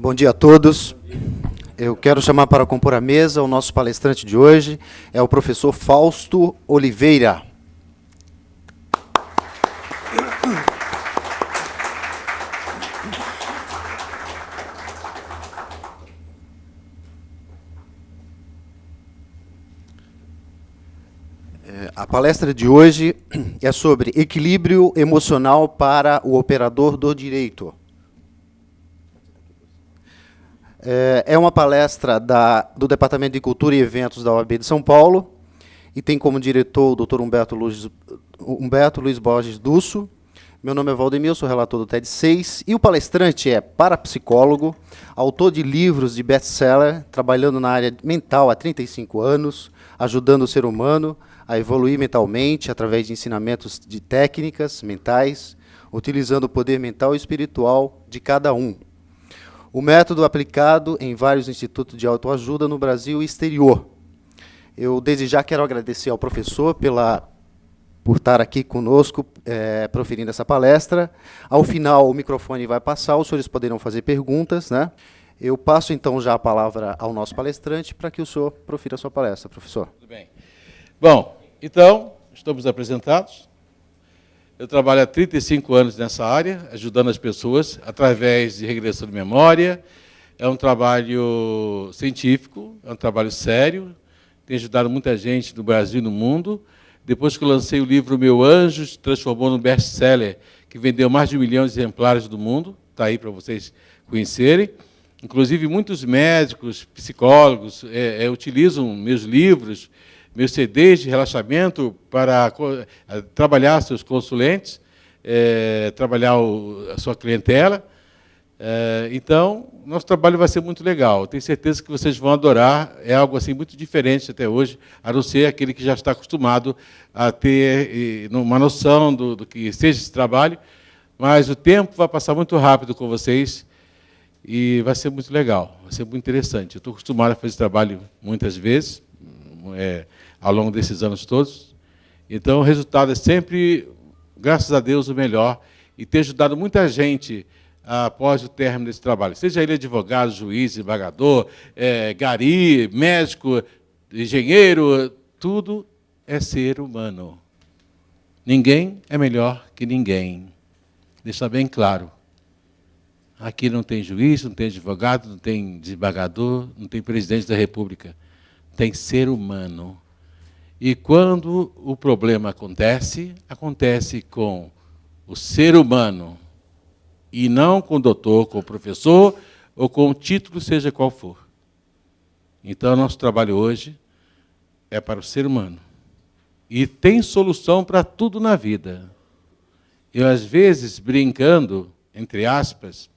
Bom dia a todos. Eu quero chamar para compor a mesa o nosso palestrante de hoje, é o professor Fausto Oliveira. A palestra de hoje é sobre equilíbrio emocional para o operador do direito. É uma palestra do Departamento de Cultura e Eventos da OAB de São Paulo e tem como diretor o Dr. Humberto Luiz Borges Dusso. Meu nome é Valdemir, sou relator do TED 6 e o palestrante é parapsicólogo, autor de livros de best-seller, trabalhando na área mental há 35 anos, ajudando o ser humano a evoluir mentalmente através de ensinamentos de técnicas mentais, utilizando o poder mental e espiritual de cada um. O método aplicado em vários institutos de autoajuda no Brasil e exterior. Eu, desde já, quero agradecer ao professor por estar aqui conosco, proferindo essa palestra. Ao final, o microfone vai passar, os senhores poderão fazer perguntas, né? Eu passo, então, já a palavra ao nosso palestrante para que o senhor profira a sua palestra, professor. Tudo bem. Bom, então, estamos apresentados. Eu trabalho há 35 anos nessa área, ajudando as pessoas através de regressão de memória. É um trabalho científico, é um trabalho sério, tem ajudado muita gente no Brasil e no mundo. Depois que eu lancei o livro Meu Anjo, se transformou num best-seller, que vendeu mais de 1 milhão de exemplares do mundo, está aí para vocês conhecerem. Inclusive, muitos médicos, psicólogos utilizam meus livros, meus CDs de relaxamento para trabalhar seus consulentes, trabalhar a sua clientela. Então, nosso trabalho vai ser muito legal. Tenho certeza que vocês vão adorar. É algo assim muito diferente até hoje, a não ser aquele que já está acostumado a ter uma noção do que seja esse trabalho. Mas o tempo vai passar muito rápido com vocês e vai ser muito legal, vai ser muito interessante. Eu estou acostumado a fazer esse trabalho muitas vezes, ao longo desses anos todos. Então, o resultado é sempre, graças a Deus, o melhor. E ter ajudado muita gente após o término desse trabalho. Seja ele advogado, juiz, embargador, gari, médico, engenheiro, tudo é ser humano. Ninguém é melhor que ninguém. Deixa bem claro. Aqui não tem juiz, não tem advogado, não tem desembargador, não tem presidente da República. Tem ser humano. E quando o problema acontece, acontece com o ser humano, e não com o doutor, com o professor, ou com o título, seja qual for. Então, nosso trabalho hoje é para o ser humano. E tem solução para tudo na vida. Eu, às vezes, brincando, entre aspas,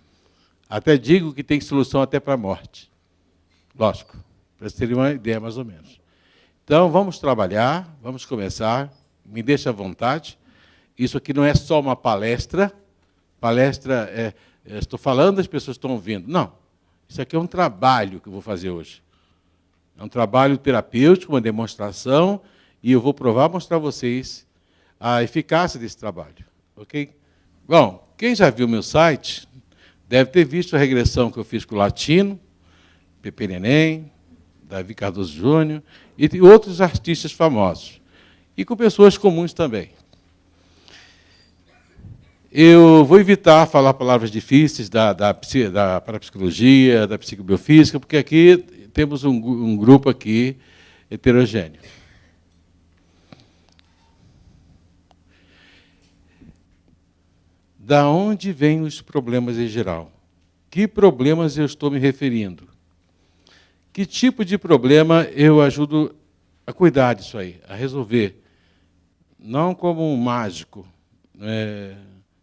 até digo que tem solução até para a morte. Lógico, para vocês terem uma ideia mais ou menos. Então, vamos trabalhar, vamos começar, me deixa à vontade. Isso aqui não é só uma palestra. Palestra, estou falando, as pessoas estão ouvindo. Não, isso aqui é um trabalho que eu vou fazer hoje. É um trabalho terapêutico, uma demonstração, e eu vou mostrar a vocês a eficácia desse trabalho. Ok? Bom, quem já viu meu site deve ter visto a regressão que eu fiz com o Latino, Pepe Neném, Davi Cardoso Júnior, e outros artistas famosos. E com pessoas comuns também. Eu vou evitar falar palavras difíceis da parapsicologia, da psicobiofísica, porque aqui temos um grupo aqui heterogêneo. Da onde vêm os problemas em geral? Que problemas eu estou me referindo? Que tipo de problema eu ajudo a cuidar disso aí, a resolver? Não como um mágico,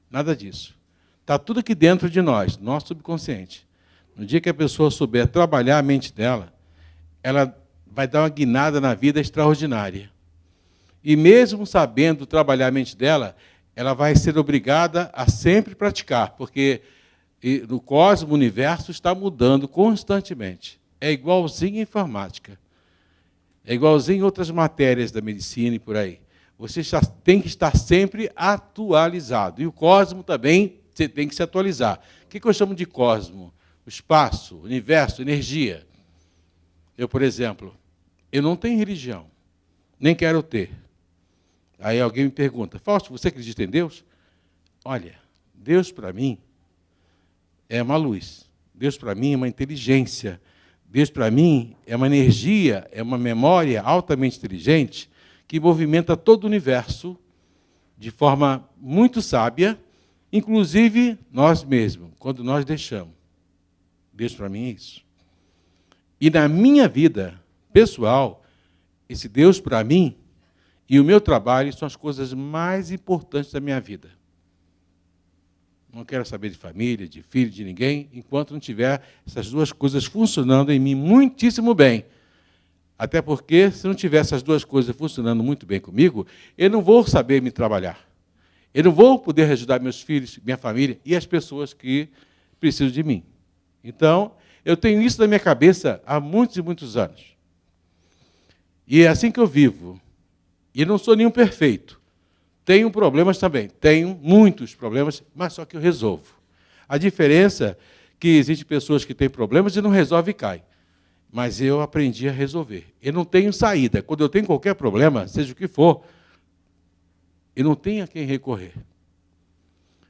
nada disso. Está tudo aqui dentro de nós, nosso subconsciente. No dia que a pessoa souber trabalhar a mente dela, ela vai dar uma guinada na vida extraordinária. E mesmo sabendo trabalhar a mente dela, ela vai ser obrigada a sempre praticar, porque no cosmos, o universo está mudando constantemente. É igualzinho à informática. É igualzinho em outras matérias da medicina e por aí. Você tem que estar sempre atualizado. E o cosmos também você tem que se atualizar. O que eu chamo de cosmos? espaço, universo, energia. Eu, por exemplo, eu não tenho religião, nem quero ter. Aí alguém me pergunta, Fausto, você acredita em Deus? Olha, Deus para mim é uma luz. Deus para mim é uma inteligência. Deus para mim é uma energia, é uma memória altamente inteligente que movimenta todo o universo de forma muito sábia, inclusive nós mesmos, quando nós deixamos. Deus para mim é isso. E na minha vida pessoal, esse Deus para mim e o meu trabalho são as coisas mais importantes da minha vida. Não quero saber de família, de filho, de ninguém, enquanto não tiver essas duas coisas funcionando em mim muitíssimo bem. Até porque, se não tiver essas duas coisas funcionando muito bem comigo, eu não vou saber me trabalhar. Eu não vou poder ajudar meus filhos, minha família e as pessoas que precisam de mim. Então, eu tenho isso na minha cabeça há muitos e muitos anos. E é assim que eu vivo. E não sou nenhum perfeito. Tenho problemas também. Tenho muitos problemas, mas só que eu resolvo. A diferença é que existem pessoas que têm problemas e não resolvem e caem. Mas eu aprendi a resolver. Eu não tenho saída. Quando eu tenho qualquer problema, seja o que for, eu não tenho a quem recorrer.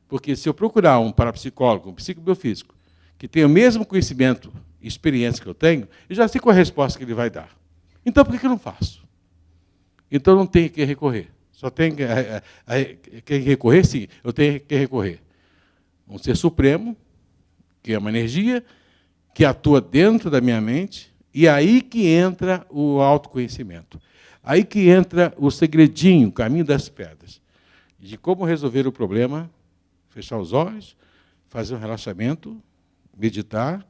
Porque se eu procurar um parapsicólogo, um psicobiofísico, que tenha o mesmo conhecimento e experiência que eu tenho, eu já sei qual é a resposta que ele vai dar. Então, por que eu não faço? Então, não tenho a quem recorrer. Só tem quem recorrer, sim, eu tenho que recorrer. Um ser supremo, que é uma energia, que atua dentro da minha mente, e aí que entra o autoconhecimento. Aí que entra o segredinho, o caminho das pedras, de como resolver o problema, fechar os olhos, fazer um relaxamento, meditar,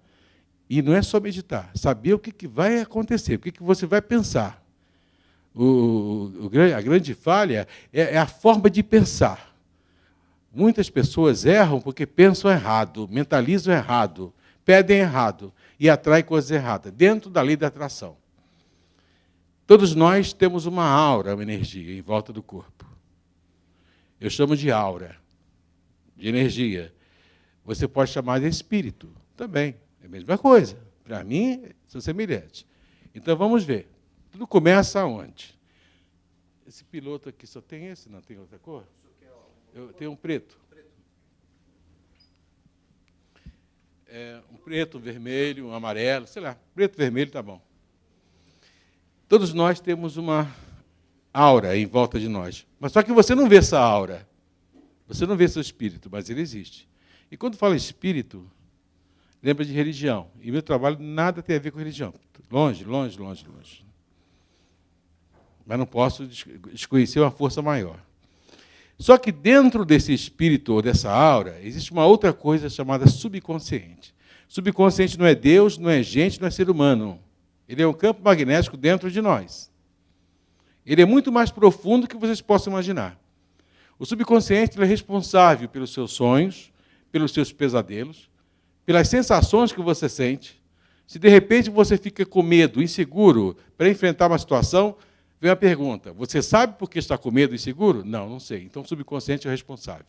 e não é só meditar, saber o que vai acontecer, o que você vai pensar. A grande falha é a forma de pensar. Muitas pessoas erram porque pensam errado, mentalizam errado, pedem errado e atraem coisas erradas, dentro da lei da atração. Todos nós temos uma aura, uma energia em volta do corpo. Eu chamo de aura, de energia. Você pode chamar de espírito, também, é a mesma coisa. Para mim, são semelhantes. Então, vamos ver. Tudo começa aonde? Esse piloto aqui só tem esse, não tem outra cor? Eu tenho um preto. Um preto, um vermelho, um amarelo, sei lá. Preto, vermelho, tá bom. Todos nós temos uma aura em volta de nós. Mas só que você não vê essa aura. Você não vê seu espírito, mas ele existe. E quando fala espírito, lembra de religião. E meu trabalho nada tem a ver com religião. Longe, longe, longe, longe. Mas não posso desconhecer uma força maior. Só que dentro desse espírito, ou dessa aura, existe uma outra coisa chamada subconsciente. Subconsciente não é Deus, não é gente, não é ser humano. Ele é um campo magnético dentro de nós. Ele é muito mais profundo do que vocês possam imaginar. O subconsciente ele é responsável pelos seus sonhos, pelos seus pesadelos, pelas sensações que você sente. Se, de repente, você fica com medo, inseguro, para enfrentar uma situação, vem a pergunta, você sabe por que está com medo e inseguro? Não, não sei. Então, o subconsciente é o responsável.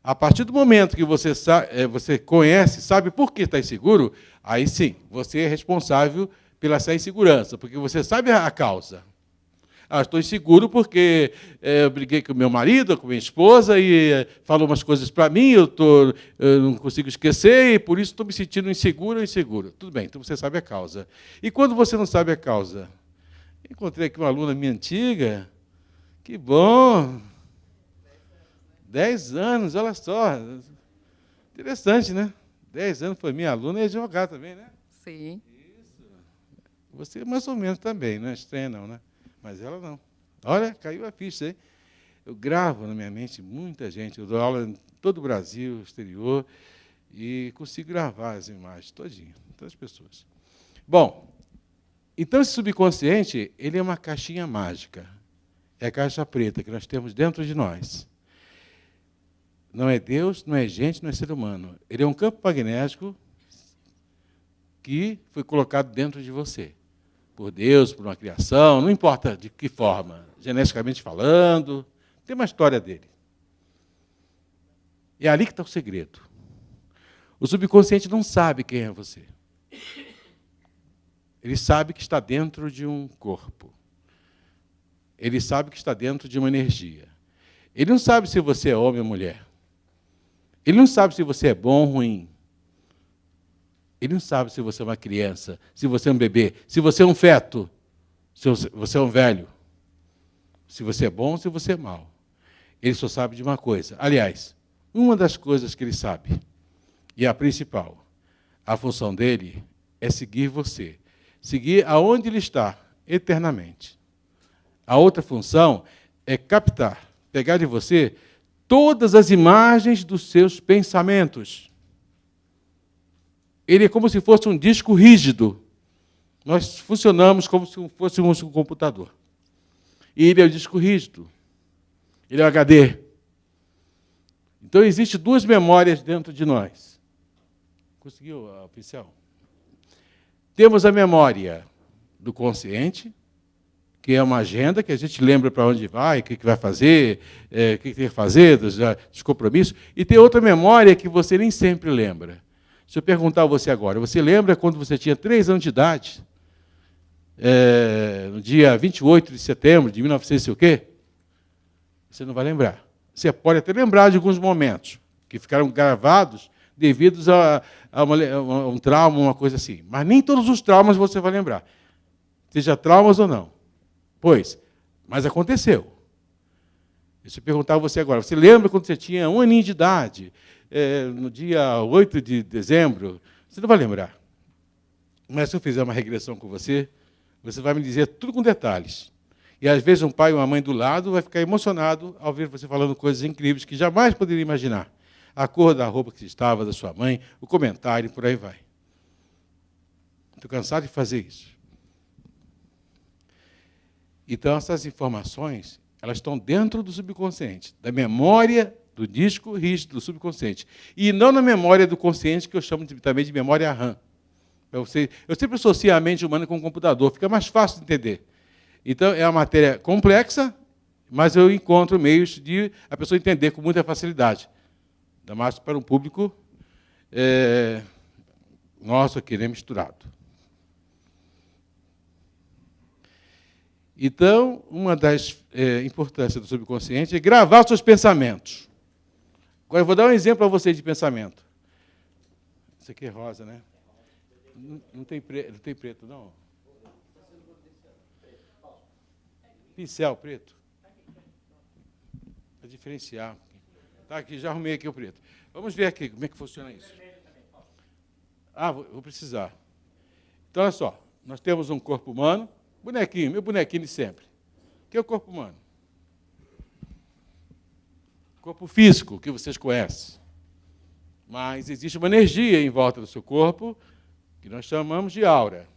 A partir do momento que você conhece, sabe por que está inseguro, aí sim, você é responsável pela essa insegurança, porque você sabe a causa. Estou inseguro porque eu briguei com meu marido, com minha esposa, e falou umas coisas para mim, eu não consigo esquecer, e por isso estou me sentindo inseguro ou inseguro. Tudo bem, então você sabe a causa. E quando você não sabe a causa? Encontrei aqui uma aluna minha antiga, que bom, 10 anos, olha só, interessante, né? 10 anos foi minha aluna e advogada também, né? Sim. Isso. Você mais ou menos também, não é estranha não, né? Mas ela não. Olha, caiu a ficha, hein? Eu gravo na minha mente muita gente, eu dou aula em todo o Brasil, exterior, e consigo gravar as imagens todinho, todas as pessoas. Bom, então esse subconsciente, ele é uma caixinha mágica. É a caixa preta que nós temos dentro de nós. Não é Deus, não é gente, não é ser humano. Ele é um campo magnético que foi colocado dentro de você. Por Deus, por uma criação, não importa de que forma, geneticamente falando, tem uma história dele. É ali que está o segredo. O subconsciente não sabe quem é você. Ele sabe que está dentro de um corpo. Ele sabe que está dentro de uma energia. Ele não sabe se você é homem ou mulher. Ele não sabe se você é bom ou ruim. Ele não sabe se você é uma criança, se você é um bebê, se você é um feto, se você é um velho, se você é bom ou se você é mau. Ele só sabe de uma coisa. Aliás, uma das coisas que ele sabe, e a principal, a função dele é seguir você. Seguir aonde ele está, eternamente. A outra função é captar, pegar de você todas as imagens dos seus pensamentos. Ele é como se fosse um disco rígido. Nós funcionamos como se fôssemos um computador. E ele é o disco rígido. Ele é o HD. Então, existem duas memórias dentro de nós. Conseguiu o pincel? Temos a memória do consciente, que é uma agenda que a gente lembra para onde vai, o que vai fazer, o que tem que fazer, dos compromissos. E tem outra memória que você nem sempre lembra. Se eu perguntar a você agora, você lembra quando você tinha 3 anos de idade? No dia 28 de setembro de 1900 e o quê? Você não vai lembrar. Você pode até lembrar de alguns momentos que ficaram gravados devido a um trauma, uma coisa assim. Mas nem todos os traumas você vai lembrar. Seja traumas ou não. Pois, mas aconteceu. Se eu perguntar a você agora, você lembra quando você tinha 1 aninho de idade, no dia 8 de dezembro? Você não vai lembrar. Mas se eu fizer uma regressão com você, você vai me dizer tudo com detalhes. E, às vezes, um pai ou uma mãe do lado vai ficar emocionado ao ver você falando coisas incríveis que jamais poderia imaginar. A cor da roupa que estava da sua mãe, o comentário, por aí vai. Estou cansado de fazer isso. Então, essas informações, elas estão dentro do subconsciente, da memória do disco rígido do subconsciente. E não na memória do consciente, que eu chamo também de memória RAM. Eu sempre associo a mente humana com o computador, fica mais fácil de entender. Então, é uma matéria complexa, mas eu encontro meios de a pessoa entender com muita facilidade. Ainda mais para um público nosso aqui, né, misturado. Então, uma das importâncias do subconsciente é gravar os seus pensamentos. Agora, eu vou dar um exemplo para vocês de pensamento. Isso aqui é rosa, né? Não tem preto, não? Pincel preto. Para diferenciar. Tá aqui, já arrumei aqui o preto. Vamos ver aqui como é que funciona isso. Ah, vou precisar. Então, olha só. Nós temos um corpo humano. Bonequinho, meu bonequinho de sempre. O que é o corpo humano? Corpo físico, que vocês conhecem. Mas existe uma energia em volta do seu corpo, que nós chamamos de aura.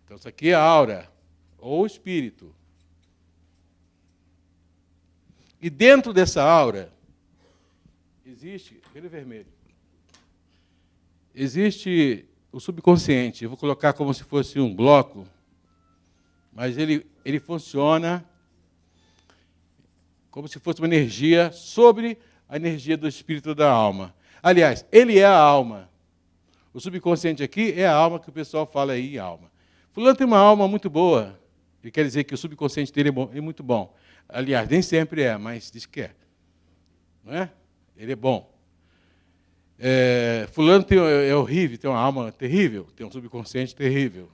Então, isso aqui é a aura, ou espírito. E dentro dessa aura, existe, aquele vermelho, existe o subconsciente. Eu vou colocar como se fosse um bloco, mas ele funciona como se fosse uma energia sobre a energia do espírito da alma. Aliás, ele é a alma. O subconsciente aqui é a alma que o pessoal fala aí, alma. Fulano tem uma alma muito boa. Ele quer dizer que o subconsciente dele é muito bom. Aliás, nem sempre é, mas diz que é. Não é? Ele é bom. Fulano é horrível, tem uma alma terrível, tem um subconsciente terrível.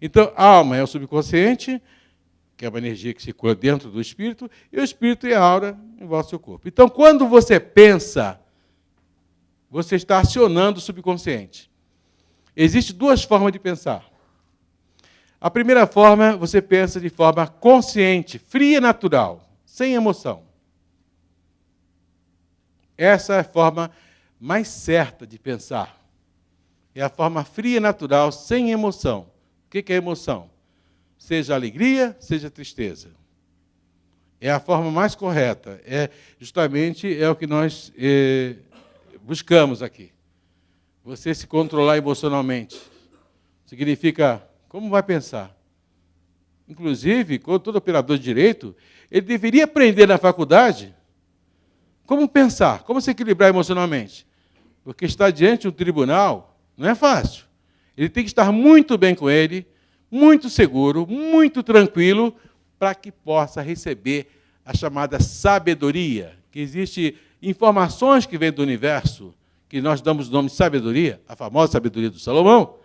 Então, a alma é o subconsciente, que é uma energia que circula dentro do espírito, e o espírito é a aura em volta do seu corpo. Então, quando você pensa, você está acionando o subconsciente. Existem 2 formas de pensar. A primeira forma, você pensa de forma consciente, fria e natural, sem emoção. Essa é a forma mais certa de pensar. É a forma fria e natural, sem emoção. O que é emoção? Seja alegria, seja tristeza. É a forma mais correta. Justamente o que nós buscamos aqui. Você se controlar emocionalmente. Significa, como vai pensar? Inclusive, todo operador de direito, ele deveria aprender na faculdade Como pensar? Como se equilibrar emocionalmente? Porque estar diante de um tribunal não é fácil. Ele tem que estar muito bem com ele, muito seguro, muito tranquilo, para que possa receber a chamada sabedoria, que existe informações que vêm do universo, que nós damos o nome de sabedoria, a famosa sabedoria do Salomão,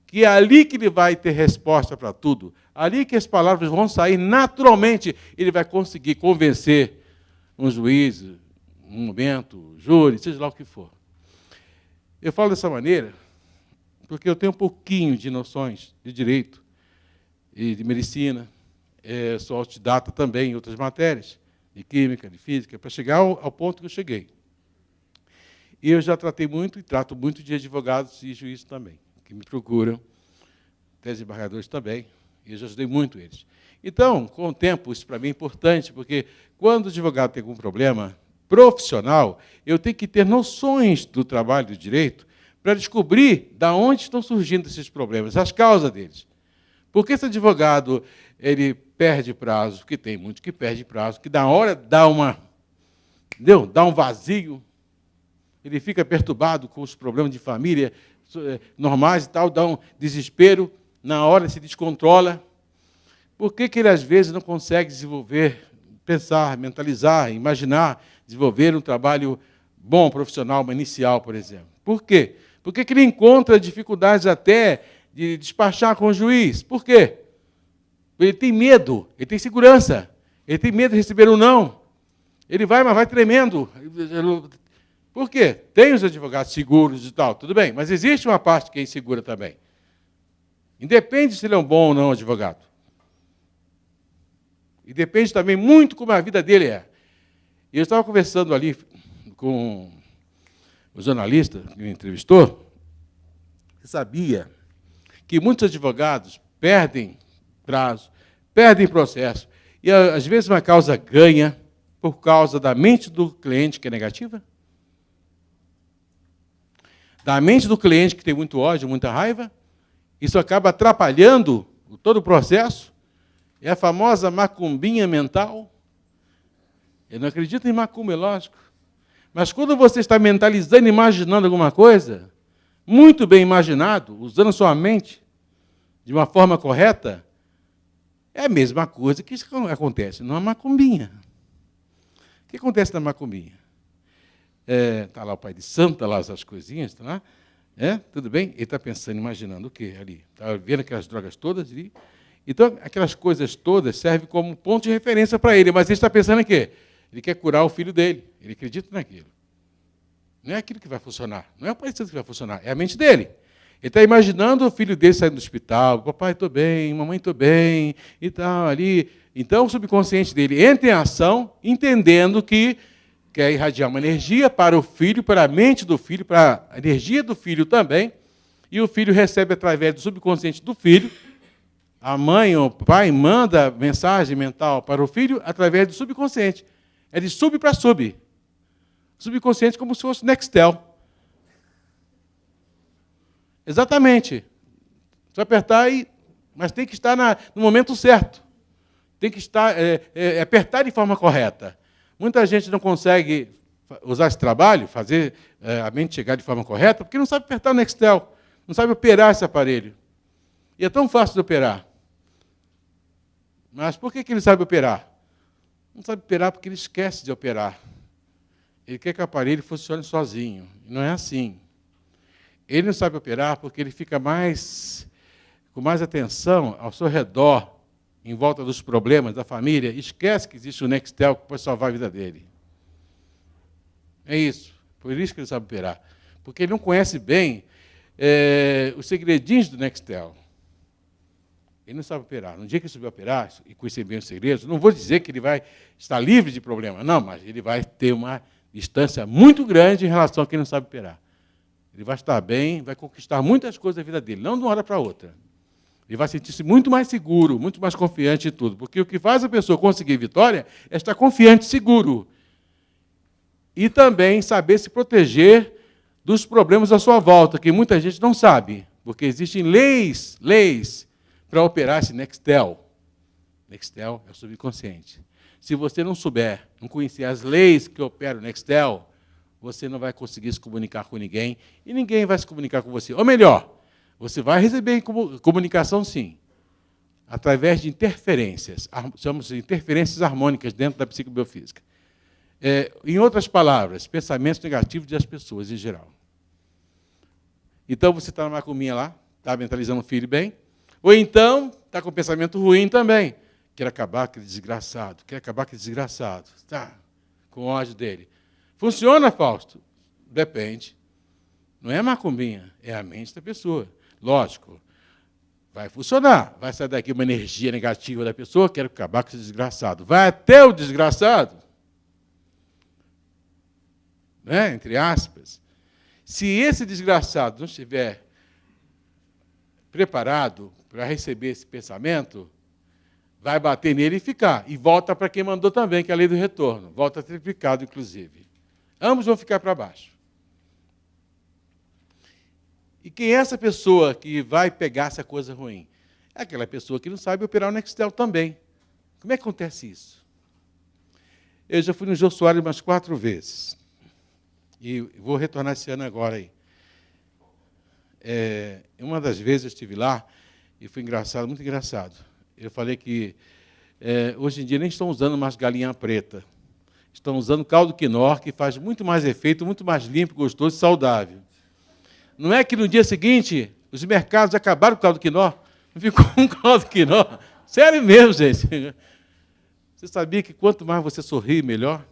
que é ali que ele vai ter resposta para tudo, ali que as palavras vão sair naturalmente, ele vai conseguir convencer um juiz, um momento, júri, seja lá o que for. Eu falo dessa maneira porque eu tenho um pouquinho de noções de direito e de medicina, sou autodidata também em outras matérias, de química, de física, para chegar ao ponto que eu cheguei. E eu já tratei muito e trato muito de advogados e juízes também, que me procuram, desembargadores também, e eu já ajudei muito eles. Então, com o tempo, isso para mim é importante, porque quando o advogado tem algum problema profissional, eu tenho que ter noções do trabalho do direito para descobrir de onde estão surgindo esses problemas, as causas deles. Por que esse advogado ele perde prazo? Porque tem muito que perde prazo, que na hora dá um vazio, ele fica perturbado com os problemas de família normais e tal, dá um desespero, na hora se descontrola. Por que ele, às vezes, não consegue desenvolver, pensar, mentalizar, imaginar, desenvolver um trabalho bom, profissional, inicial, por exemplo? Por quê? Por que ele encontra dificuldades até de despachar com o juiz? Por quê? Ele tem medo, ele tem segurança, ele tem medo de receber um não. Ele vai, mas vai tremendo. Por quê? Tem os advogados seguros e tal, tudo bem, mas existe uma parte que é insegura também. Independe se ele é um bom ou não advogado. E depende também muito como a vida dele é. E eu estava conversando ali com o jornalista que me entrevistou, que sabia que muitos advogados perdem prazo, perdem processo, e às vezes uma causa ganha por causa da mente do cliente que é negativa, da mente do cliente que tem muito ódio, muita raiva, isso acaba atrapalhando todo o processo, é a famosa macumbinha mental. Eu não acredito em macumba, é lógico. Mas quando você está mentalizando, imaginando alguma coisa, muito bem imaginado, usando a sua mente de uma forma correta, é a mesma coisa que isso acontece numa macumbinha. O que acontece na macumbinha? Está lá o pai de santo, está lá as coisinhas, está lá, tudo bem? Ele está pensando, imaginando o quê ali? Está vendo aquelas drogas todas ali? Então, aquelas coisas todas servem como ponto de referência para ele, mas ele está pensando em quê? Ele quer curar o filho dele, ele acredita naquilo. Não é aquilo que vai funcionar, não é o pai de santo que vai funcionar, é a mente dele. Ele está imaginando o filho dele saindo do hospital, papai, estou bem, mamãe, estou bem, e tal, ali. Então, o subconsciente dele entra em ação, entendendo que quer irradiar uma energia para o filho, para a mente do filho, para a energia do filho também, e o filho recebe através do subconsciente do filho, a mãe ou o pai manda mensagem mental para o filho através do subconsciente. É de sub para sub. Subconsciente como se fosse Nextel. Exatamente. Só apertar mas tem que estar no momento certo. Tem que estar apertar de forma correta. Muita gente não consegue usar esse trabalho, fazer a mente chegar de forma correta, porque não sabe apertar o Nextel, não sabe operar esse aparelho. E é tão fácil de operar. Mas por que ele sabe operar? Não sabe operar porque ele esquece de operar. Ele quer que o aparelho funcione sozinho. Não é assim. Ele não sabe operar porque ele fica com mais atenção ao seu redor, em volta dos problemas da família, esquece que existe o Nextel que pode salvar a vida dele. É isso. Por isso que ele sabe operar. Porque ele não conhece bem os segredinhos do Nextel. Ele não sabe operar. No dia que ele souber operar e conhecer bem os segredos, não vou dizer que ele vai estar livre de problema, não, mas ele vai ter uma distância muito grande em relação a quem não sabe operar. Ele vai estar bem, vai conquistar muitas coisas da vida dele, não de uma hora para outra. Ele vai sentir-se muito mais seguro, muito mais confiante em tudo, porque o que faz a pessoa conseguir vitória é estar confiante, seguro. E também saber se proteger dos problemas à sua volta, que muita gente não sabe, porque existem leis para operar esse Nextel. Nextel é o subconsciente. Se você não souber, não conhecer as leis que operam no Nextel, você não vai conseguir se comunicar com ninguém e ninguém vai se comunicar com você. Ou melhor, você vai receber comunicação, sim, através de interferências, chamamos de interferências harmônicas dentro da psicobiofísica. Em outras palavras, pensamentos negativos das pessoas em geral. Então, você está na macumbinha lá, está mentalizando o filho bem, ou então está com pensamento ruim também. Quer acabar com aquele desgraçado, quer acabar com aquele desgraçado. Está com ódio dele. Funciona, Fausto? Depende. Não é a macumbinha, é a mente da pessoa. Lógico, vai funcionar. Vai sair daqui uma energia negativa da pessoa, quero acabar com esse desgraçado. Vai até o desgraçado, né? Entre aspas. Se esse desgraçado não estiver preparado para receber esse pensamento, vai bater nele e ficar. E volta para quem mandou também, que é a lei do retorno. Volta triplicado, inclusive. Ambos vão ficar para baixo. E quem é essa pessoa que vai pegar essa coisa ruim? É aquela pessoa que não sabe operar o Nextel também. Como é que acontece isso? Eu já fui no Jô Soares umas 4 vezes. E vou retornar esse ano agora aí. Uma das vezes eu estive lá e foi engraçado, muito engraçado. Eu falei que hoje em dia nem estão usando mais galinha preta. Estão usando caldo quinó, que faz muito mais efeito, muito mais limpo, gostoso e saudável. Não é que no dia seguinte os mercados acabaram com o caldo quinó? Não ficou um caldo quinó? Sério mesmo, gente. Você sabia que quanto mais você sorri, melhor?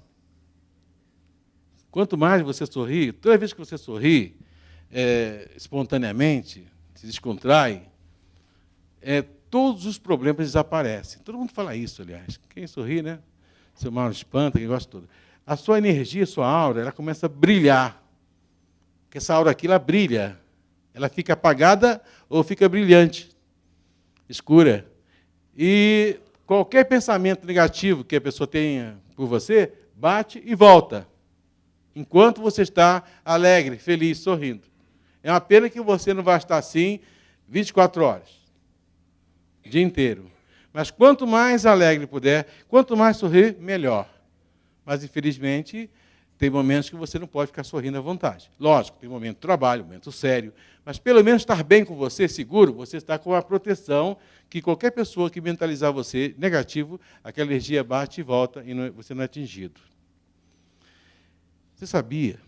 Quanto mais você sorri, toda vez que você sorri espontaneamente, se descontrai, todos os problemas desaparecem. Todo mundo fala isso, aliás. Quem sorri, né? Seu mal espanta, quem gosta de tudo. A sua energia, a sua aura, ela começa a brilhar. Porque essa aura aqui, ela brilha. Ela fica apagada ou fica brilhante, escura. E qualquer pensamento negativo que a pessoa tenha por você, bate e volta. Enquanto você está alegre, feliz, sorrindo. É uma pena que você não vai estar assim 24 horas, o dia inteiro. Mas quanto mais alegre puder, quanto mais sorrir, melhor. Mas, infelizmente, tem momentos que você não pode ficar sorrindo à vontade. Lógico, tem momento de trabalho, momento sério, mas pelo menos estar bem com você, seguro, você está com a proteção que qualquer pessoa que mentalizar você negativo, aquela energia bate e volta e você não é atingido. Você sabia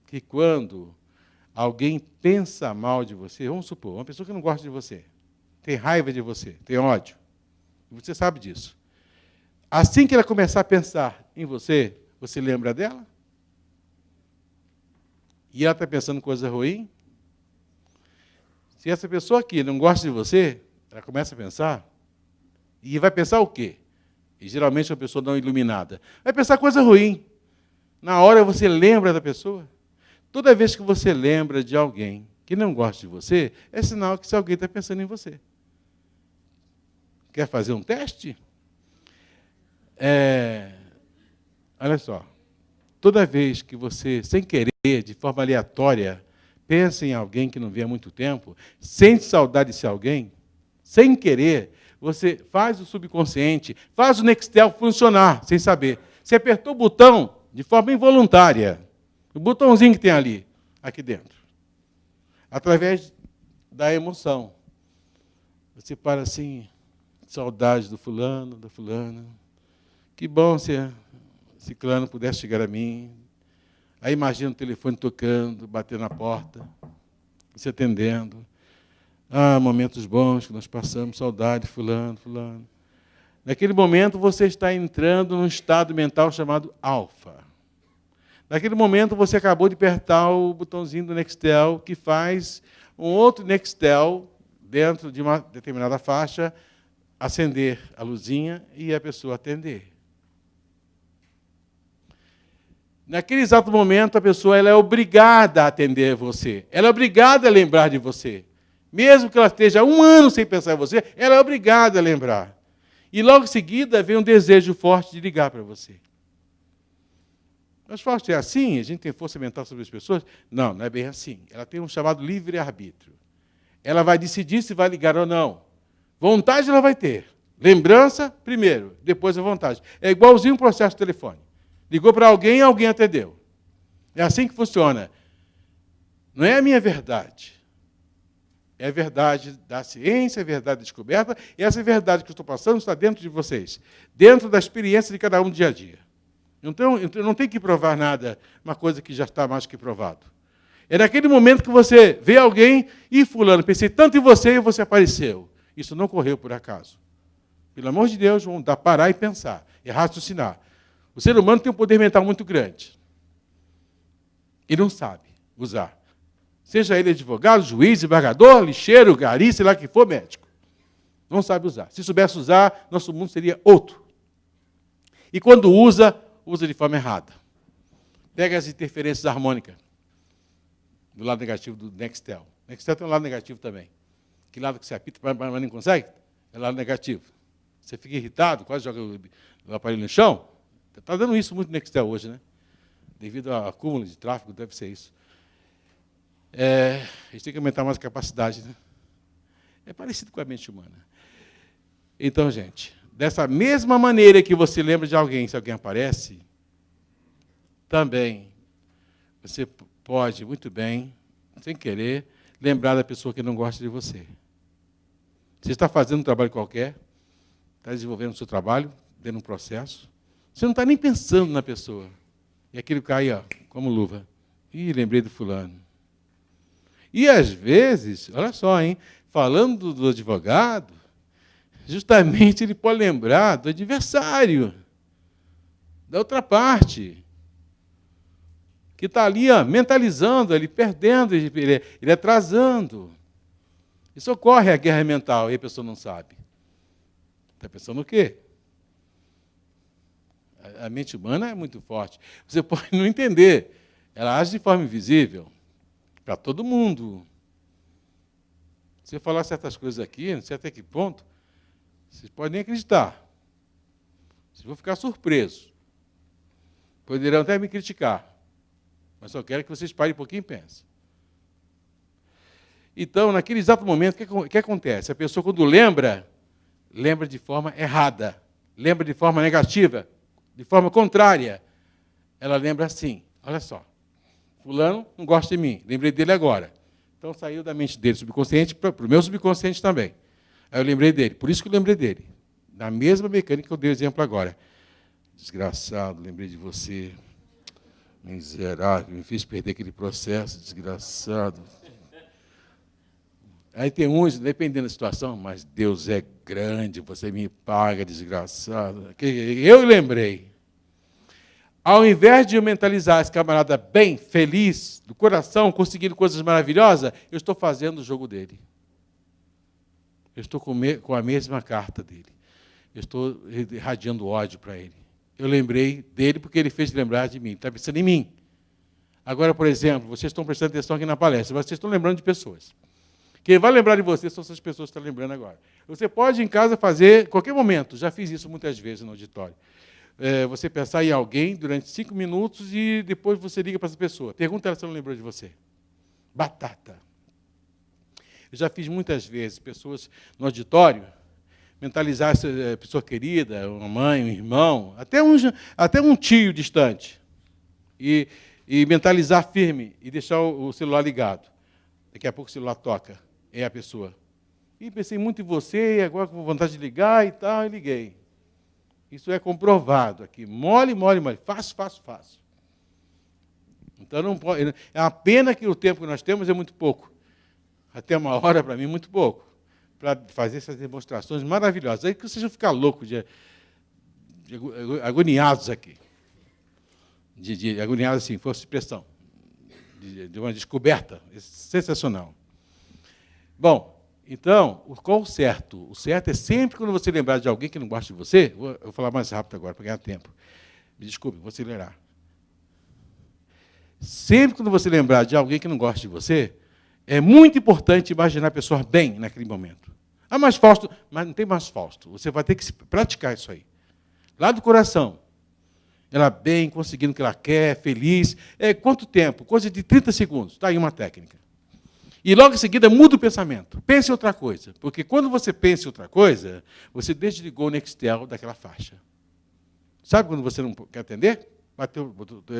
que quando alguém pensa mal de você, vamos supor, uma pessoa que não gosta de você, tem raiva de você, tem ódio, você sabe disso. Assim que ela começar a pensar em você, você lembra dela? E ela está pensando coisa ruim? Se essa pessoa aqui não gosta de você, ela começa a pensar, e vai pensar o quê? E geralmente é uma pessoa não iluminada. Vai pensar coisa ruim. Na hora você lembra da pessoa. Toda vez que você lembra de alguém que não gosta de você, é sinal que alguém está pensando em você. Quer fazer um teste? Olha só. Toda vez que você, sem querer, de forma aleatória, pensa em alguém que não vê há muito tempo, sente saudade desse alguém, sem querer, você faz o subconsciente, faz o Nextel funcionar, sem saber. Você apertou o botão de forma involuntária, o botãozinho que tem ali, aqui dentro, através da emoção. Você para assim, saudade do fulano, da fulana. Que bom se ciclano pudesse chegar a mim. Aí imagina o telefone tocando, batendo na porta, você atendendo. Momentos bons que nós passamos, saudade, fulano, fulano. Naquele momento, você está entrando num estado mental chamado alfa. Naquele momento, você acabou de apertar o botãozinho do Nextel, que faz um outro Nextel, dentro de uma determinada faixa, acender a luzinha e a pessoa atender. Naquele exato momento, a pessoa ela é obrigada a atender você. Ela é obrigada a lembrar de você. Mesmo que ela esteja 1 ano sem pensar em você, ela é obrigada a lembrar. E logo em seguida vem um desejo forte de ligar para você. Mas, Fausto, é assim? A gente tem força mental sobre as pessoas? Não, não é bem assim. Ela tem um chamado livre-arbítrio. Ela vai decidir se vai ligar ou não. Vontade ela vai ter. Lembrança, primeiro, depois a vontade. É igualzinho um processo de telefone. Ligou para alguém, alguém atendeu. É assim que funciona. Não é a minha verdade. É a verdade da ciência, é a verdade da descoberta, e essa verdade que eu estou passando está dentro de vocês, dentro da experiência de cada um do dia a dia. Então, não tem que provar nada, uma coisa que já está mais que provado. É naquele momento que você vê alguém, e fulano, pensei tanto em você e você apareceu. Isso não ocorreu por acaso. Pelo amor de Deus, vamos parar e pensar, e raciocinar. O ser humano tem um poder mental muito grande. E não sabe usar. Seja ele advogado, juiz, desembargador, lixeiro, gari, sei lá que for, médico. Não sabe usar. Se soubesse usar, nosso mundo seria outro. E quando usa, usa de forma errada. Pega as interferências harmônicas do lado negativo do Nextel. Nextel tem um lado negativo também. Que lado que você apita, mas não consegue? É lado negativo. Você fica irritado, quase joga o aparelho no chão. Está dando isso muito no Nextel hoje, né? Devido ao acúmulo de tráfego, deve ser isso. A gente tem que aumentar mais a capacidade, né? É parecido com a mente humana. Então, gente, dessa mesma maneira que você lembra de alguém, se alguém aparece, também você pode, muito bem, sem querer, lembrar da pessoa que não gosta de você. Você está fazendo um trabalho qualquer, está desenvolvendo o seu trabalho, dentro de um processo, você não está nem pensando na pessoa. E aquilo cai, ó, como luva. Ih, lembrei do fulano. E, às vezes, olha só, hein, falando do advogado, justamente ele pode lembrar do adversário, da outra parte, que está ali, ó, mentalizando, ele perdendo, ele atrasando. Isso ocorre, a guerra mental, e a pessoa não sabe. Está pensando o quê? A mente humana é muito forte. Você pode não entender. Ela age de forma invisível para todo mundo. Se eu falar certas coisas aqui, não sei até que ponto, vocês podem nem acreditar. Vocês vão ficar surpresos. Poderão até me criticar. Mas só quero que vocês parem um pouquinho e pensem. Então, naquele exato momento, o que acontece? A pessoa, quando lembra de forma errada, lembra de forma negativa, de forma contrária. Ela lembra assim, olha só, fulano não gosta de mim, lembrei dele agora. Então saiu da mente dele, subconsciente, para o meu subconsciente também. Aí eu lembrei dele, por isso que eu lembrei dele. Na mesma mecânica que eu dei o exemplo agora. Desgraçado, lembrei de você. Miserável, me fez perder aquele processo, desgraçado. Aí tem uns, dependendo da situação, mas Deus é grande, você me paga, desgraçado. Eu lembrei. Ao invés de eu mentalizar esse camarada bem, feliz, do coração, conseguindo coisas maravilhosas, eu estou fazendo o jogo dele. Eu estou com a mesma carta dele. Eu estou irradiando ódio para ele. Eu lembrei dele porque ele fez lembrar de mim. Está pensando em mim. Agora, por exemplo, vocês estão prestando atenção aqui na palestra, vocês estão lembrando de pessoas. Quem vai lembrar de você são essas pessoas que estão lembrando agora. Você pode, em casa, fazer, qualquer momento, já fiz isso muitas vezes no auditório, você pensar em alguém durante 5 minutos e depois você liga para essa pessoa. Pergunta ela se ela não lembrou de você. Batata. Eu já fiz muitas vezes, pessoas no auditório, mentalizar essa pessoa querida, uma mãe, um irmão, até um tio distante, e mentalizar firme e deixar o celular ligado. Daqui a pouco o celular toca. É a pessoa. E pensei muito em você, e agora com vontade de ligar e tal, e liguei. Isso é comprovado aqui. Mole. Fácil. Então, não pode, é uma pena que o tempo que nós temos é muito pouco. Até 1 hora, para mim, muito pouco. Para fazer essas demonstrações maravilhosas. Aí que vocês vão ficar loucos, agoniados aqui. Agoniados, assim, força de expressão. De uma descoberta sensacional. Bom, então, qual o certo? O certo é sempre quando você lembrar de alguém que não gosta de você, eu vou falar mais rápido agora, para ganhar tempo. Me desculpe, vou acelerar. Sempre quando você lembrar de alguém que não gosta de você, é muito importante imaginar a pessoa bem naquele momento. Ah, mas Fausto, mas não tem mais Fausto. Você vai ter que praticar isso aí. Lá do coração. Ela bem, conseguindo o que ela quer, feliz. Quanto tempo? Coisa de 30 segundos. Está aí uma técnica. E logo em seguida muda o pensamento. Pense em outra coisa. Porque quando você pensa em outra coisa, você desligou o Nextel daquela faixa. Sabe quando você não quer atender?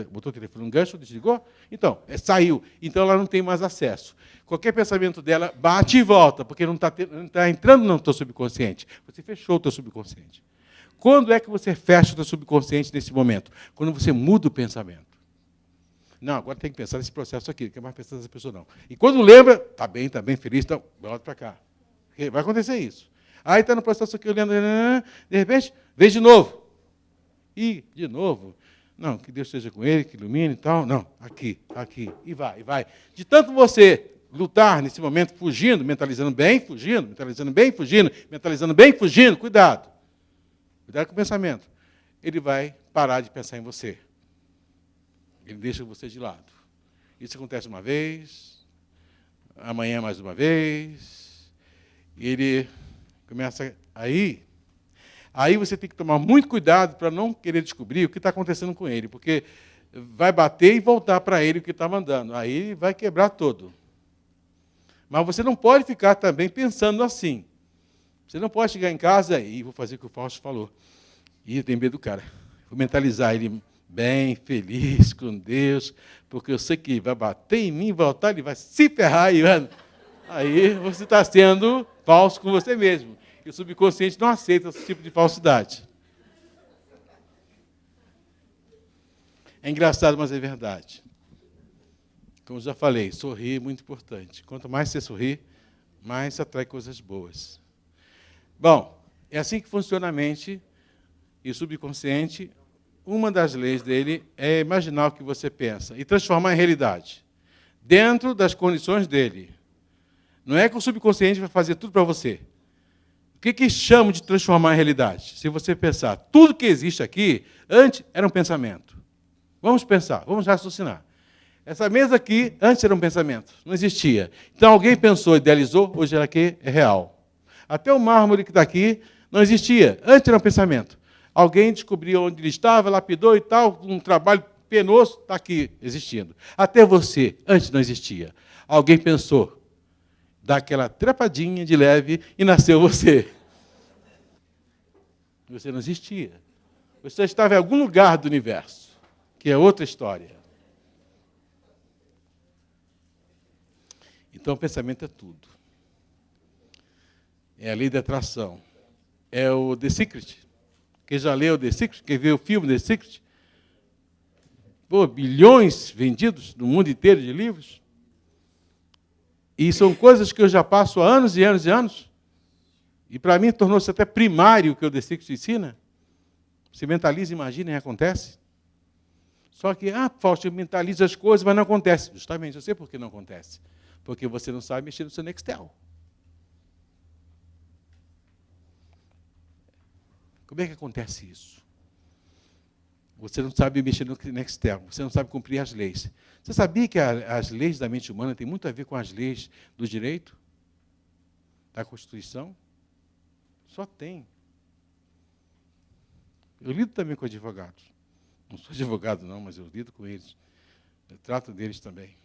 Botou o telefone no gancho, desligou? Então, saiu. Então ela não tem mais acesso. Qualquer pensamento dela bate e volta, porque não está entrando no teu subconsciente. Você fechou o teu subconsciente. Quando é que você fecha o teu subconsciente nesse momento? Quando você muda o pensamento. Não, agora tem que pensar nesse processo aqui, não quer mais pensar nessa pessoa, não. E quando lembra, está bem feliz, então, volta para cá. Vai acontecer isso. Aí está no processo aqui, olhando, de repente, vem de novo. E, de novo, não, que Deus esteja com ele, que ilumine e tal. Não, aqui, e vai. De tanto você lutar nesse momento, fugindo, mentalizando bem, fugindo, mentalizando bem, fugindo, mentalizando bem, fugindo, cuidado. Cuidado com o pensamento. Ele vai parar de pensar em você. Ele deixa você de lado. Isso acontece uma vez, amanhã mais uma vez, e ele começa aí. Aí você tem que tomar muito cuidado para não querer descobrir o que está acontecendo com ele, porque vai bater e voltar para ele o que está mandando. Aí vai quebrar todo. Mas você não pode ficar também pensando assim. Você não pode chegar em casa e vou fazer o que o Fausto falou. E eu tenho medo do cara. Vou mentalizar ele bem, feliz com Deus, porque eu sei que vai bater em mim, voltar, ele vai se ferrar. Aí você está sendo falso com você mesmo. E o subconsciente não aceita esse tipo de falsidade. É engraçado, mas é verdade. Como eu já falei, sorrir é muito importante. Quanto mais você sorrir, mais você atrai coisas boas. Bom, é assim que funciona a mente e o subconsciente. Uma das leis dele é imaginar o que você pensa e transformar em realidade, dentro das condições dele. Não é que o subconsciente vai fazer tudo para você. O que chamo de transformar em realidade? Se você pensar, tudo que existe aqui, antes era um pensamento. Vamos pensar, vamos raciocinar. Essa mesa aqui, antes era um pensamento, não existia. Então alguém pensou, idealizou, hoje ela aqui é real. Até o mármore que está aqui não existia, antes era um pensamento. Alguém descobriu onde ele estava, lapidou e tal, um trabalho penoso, está aqui existindo. Até você, antes não existia. Alguém pensou, dá aquela trepadinha de leve e nasceu você. Você não existia. Você estava em algum lugar do universo, que é outra história. Então, o pensamento é tudo. É a lei da atração. É o The Secret. Quem já leu The Secret, quem viu o filme The Secret? Pô, bilhões vendidos no mundo inteiro de livros. E são coisas que eu já passo há anos e anos e anos. E para mim tornou-se até primário o que o The Secret ensina. Você mentaliza, imagina e acontece. Só que, Fausto, eu mentalizo as coisas, mas não acontece. Justamente, eu sei por que não acontece. Porque você não sabe mexer no seu Nextel. Como é que acontece isso? Você não sabe mexer no Nextel, você não sabe cumprir as leis. Você sabia que as leis da mente humana têm muito a ver com as leis do direito? Da Constituição? Só tem. Eu lido também com advogados. Não sou advogado, não, mas eu lido com eles. Eu trato deles também.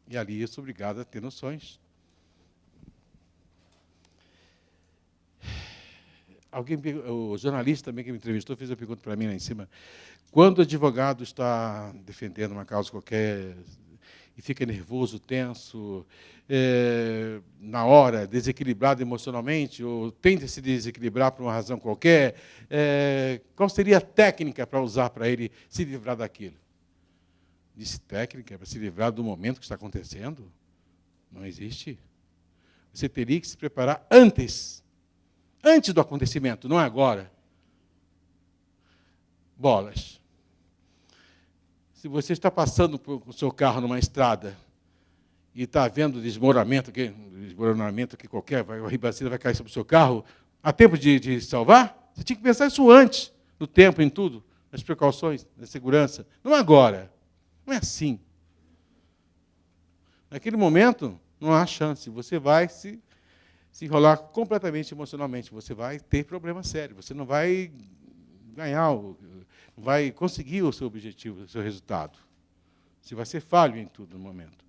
E ali eu sou obrigado a ter noções. O jornalista também que me entrevistou fez uma pergunta para mim lá em cima. Quando o advogado está defendendo uma causa qualquer e fica nervoso, tenso, na hora, desequilibrado emocionalmente, ou tenta se desequilibrar por uma razão qualquer, qual seria a técnica para usar para ele se livrar daquilo? Disse, técnica para se livrar do momento que está acontecendo? Não existe. Você teria que se preparar antes do acontecimento, não é agora. Bolas. Se você está passando com o seu carro numa estrada e está vendo desmoronamento que qualquer ribacina vai cair sobre o seu carro, há tempo de salvar? Você tinha que pensar isso antes, no tempo, em tudo, nas precauções, na segurança. Não agora. Não é assim. Naquele momento, não há chance. Você vai se enrolar completamente emocionalmente. Você vai ter problema sério. Você não vai ganhar, não vai conseguir o seu objetivo, o seu resultado. Você vai ser falho em tudo no momento.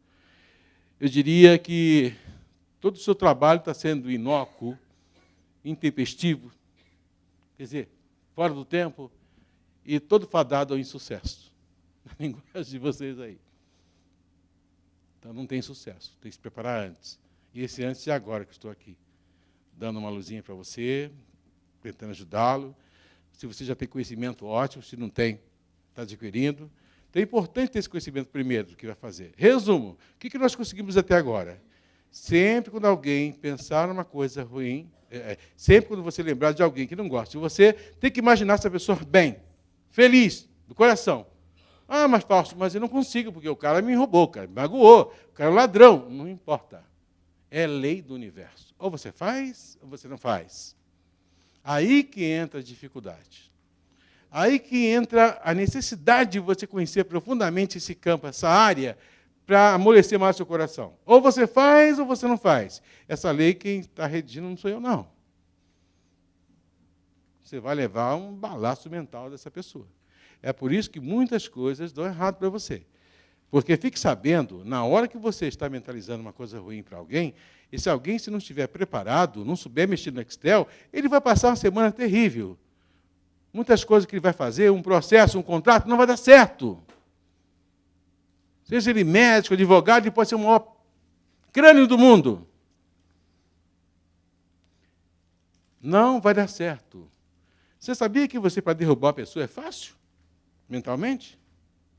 eu diria que todo o seu trabalho está sendo inócuo, intempestivo, quer dizer, fora do tempo, e todo fadado ao insucesso. Na linguagem de vocês aí. Então, não tem sucesso, tem que se preparar antes. E esse antes é agora que estou aqui, dando uma luzinha para você, tentando ajudá-lo. Se você já tem conhecimento, ótimo. Se não tem, está adquirindo. Então, é importante ter esse conhecimento primeiro do que vai fazer. Resumo, o que nós conseguimos até agora? Sempre quando alguém pensar numa coisa ruim, sempre quando você lembrar de alguém que não gosta de você, tem que imaginar essa pessoa bem, feliz, do coração. Ah, mas Fausto, mas eu não consigo, porque o cara me roubou, o cara me magoou, o cara é um ladrão. Não importa. É lei do universo. Ou você faz, ou você não faz. Aí que entra a dificuldade. Aí que entra a necessidade de você conhecer profundamente esse campo, essa área, para amolecer mais seu coração. Ou você faz, ou você não faz. Essa lei, quem está redigindo não sou eu, não. Você vai levar um balaço mental dessa pessoa. É por isso que muitas coisas dão errado para você. Porque fique sabendo, na hora que você está mentalizando uma coisa ruim para alguém, e se alguém, se não estiver preparado, não souber mexer no Excel, ele vai passar uma semana terrível. Muitas coisas que ele vai fazer, um processo, um contrato, não vai dar certo. Seja ele médico, advogado, ele pode ser o maior crânio do mundo. Não vai dar certo. Você sabia que você, para derrubar uma pessoa, é fácil? Mentalmente?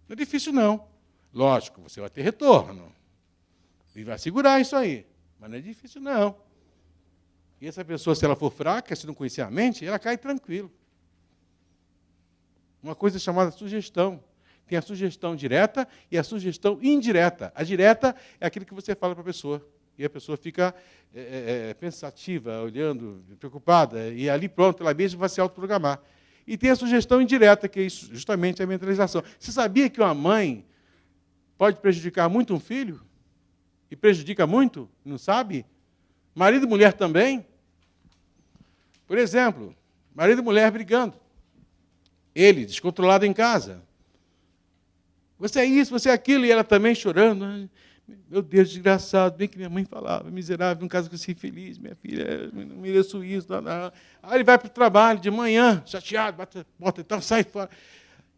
Não é difícil, não. Lógico, você vai ter retorno. E vai segurar isso aí. Mas não é difícil, não. E essa pessoa, se ela for fraca, se não conhecer a mente, ela cai tranquilo. Uma coisa chamada sugestão. Tem a sugestão direta e a sugestão indireta. A direta é aquilo que você fala para a pessoa. E a pessoa fica pensativa, olhando, preocupada. E ali, pronto, ela mesma vai se autoprogramar. E tem a sugestão indireta, que é isso, justamente a mentalização. Você sabia que uma mãe pode prejudicar muito um filho? E prejudica muito? Não sabe? Marido e mulher também? Por exemplo, marido e mulher brigando. Ele, descontrolado em casa. Você é isso, você é aquilo, e ela também chorando. Meu Deus, desgraçado, bem que minha mãe falava, miserável, num caso que eu sou infeliz, minha filha, não mereço isso. Não. Aí ele vai para o trabalho de manhã, chateado, bota e tal, sai fora.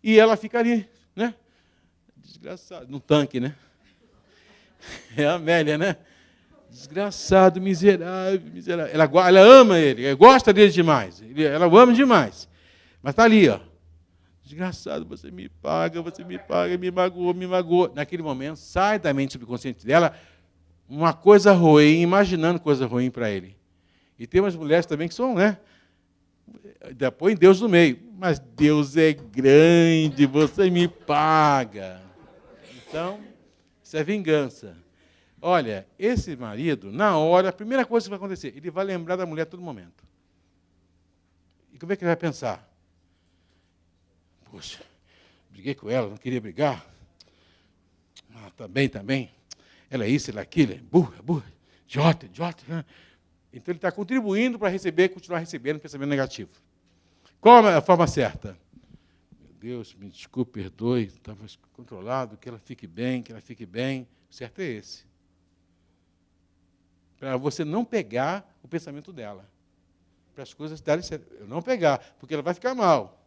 E ela fica ali, né? Desgraçado, no tanque, né? É a Amélia, né? Desgraçado, miserável, miserável. Ela ama ele, gosta dele demais, ela o ama demais. Mas está ali, ó. Desgraçado, você me paga, me magoou. Naquele momento, sai da mente subconsciente dela uma coisa ruim, imaginando coisa ruim para ele. E tem umas mulheres também que são, né? Põe Deus no meio. Mas Deus é grande, você me paga. Então, isso é vingança. Olha, esse marido, na hora, a primeira coisa que vai acontecer, ele vai lembrar da mulher a todo momento. E como é que ele vai pensar? Poxa, briguei com ela, não queria brigar. Ah, também. Ela é isso, ela é aquilo, é burra, idiota. Então ele está contribuindo para continuar recebendo pensamento negativo. Qual é a forma certa? Meu Deus, me desculpe, perdoe, estava controlado, que ela fique bem. O certo é esse. Para você não pegar o pensamento dela. Para as coisas darem certo. Não pegar, porque ela vai ficar mal.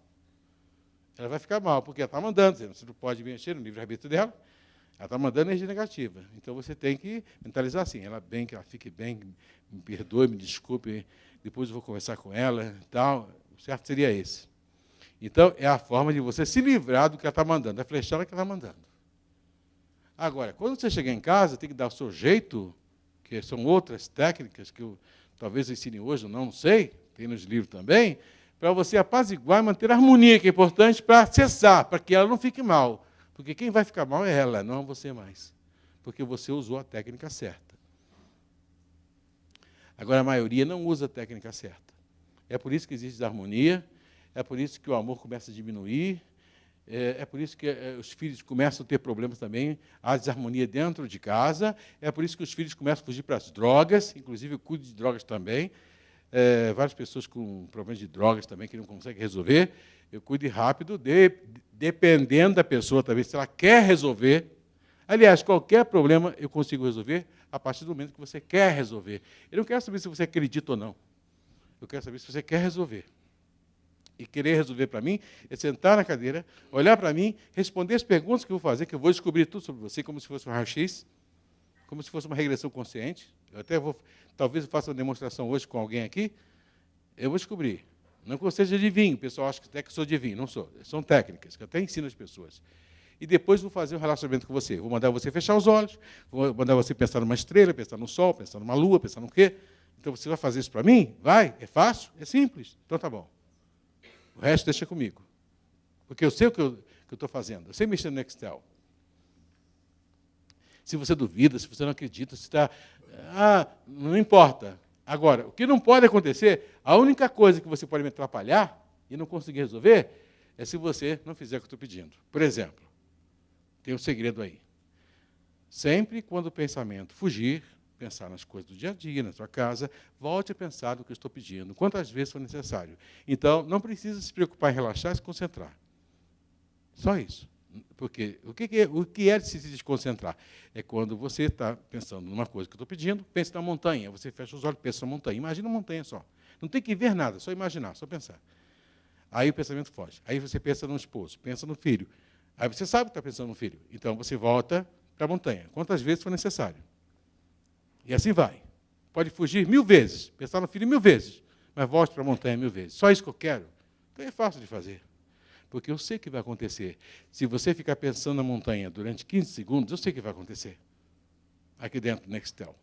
Ela vai ficar mal, porque ela está mandando, você não pode mexer no livre-arbítrio dela, ela está mandando energia negativa. Então, você tem que mentalizar assim, que ela fique bem, me perdoe, me desculpe, depois eu vou conversar com ela e tal. O certo seria esse. Então, é a forma de você se livrar do que ela está mandando, da flechada que ela está mandando. Agora, quando você chegar em casa, tem que dar o seu jeito, que são outras técnicas que eu talvez ensine hoje, ou não sei, tem nos livros também, para você apaziguar e manter a harmonia, que é importante para cessar, para que ela não fique mal. Porque quem vai ficar mal é ela, não você mais. Porque você usou a técnica certa. Agora, a maioria não usa a técnica certa. É por isso que existe desarmonia, é por isso que o amor começa a diminuir, é por isso que os filhos começam a ter problemas também, há desarmonia dentro de casa, é por isso que os filhos começam a fugir para as drogas, inclusive eu cuido de drogas também, várias pessoas com problemas de drogas também que não conseguem resolver, eu cuido rápido, dependendo da pessoa também, se ela quer resolver, Aliás, qualquer problema eu consigo resolver a partir do momento que você quer resolver. Eu não quero saber se você acredita ou não. Eu quero saber se você quer resolver. E querer resolver para mim é sentar na cadeira, olhar para mim, responder as perguntas que eu vou fazer, que eu vou descobrir tudo sobre você, como se fosse um raio-x, como se fosse uma regressão consciente. Eu até vou, talvez eu faça uma demonstração hoje com alguém aqui, eu vou descobrir. Não que eu seja adivinho, o pessoal acha que até que eu sou adivinho, não sou. São técnicas que eu até ensino as pessoas. E depois vou fazer um relacionamento com você. Vou mandar você fechar os olhos, vou mandar você pensar numa estrela, pensar no sol, pensar numa lua, pensar no quê. Então você vai fazer isso para mim? Vai? É fácil? É simples? Então tá bom. O resto deixa comigo. Porque eu sei o que eu estou fazendo. Eu sei mexer no Nextel. Se você duvida, se você não acredita, se está... não importa. Agora, o que não pode acontecer, a única coisa que você pode me atrapalhar e não conseguir resolver é se você não fizer o que eu estou pedindo. Por exemplo, tem um segredo aí. Sempre quando o pensamento fugir, pensar nas coisas do dia a dia, na sua casa, volte a pensar no que eu estou pedindo, quantas vezes for necessário. Então, não precisa se preocupar em relaxar e se concentrar. Só isso. Porque o que é de se desconcentrar? É quando você está pensando numa coisa que eu estou pedindo, pense na montanha, você fecha os olhos e pensa na montanha. Imagina uma montanha só. Não tem que ver nada, só imaginar, só pensar. Aí o pensamento foge. Aí você pensa no esposo, pensa no filho. Aí você sabe que está pensando no filho. Então você volta para a montanha, quantas vezes for necessário. E assim vai. Pode fugir 1000 vezes, pensar no filho 1000 vezes, mas volte para a montanha 1000 vezes. Só isso que eu quero. Então é fácil de fazer. Porque eu sei o que vai acontecer. Se você ficar pensando na montanha durante 15 segundos, eu sei o que vai acontecer. Aqui dentro do Nextel.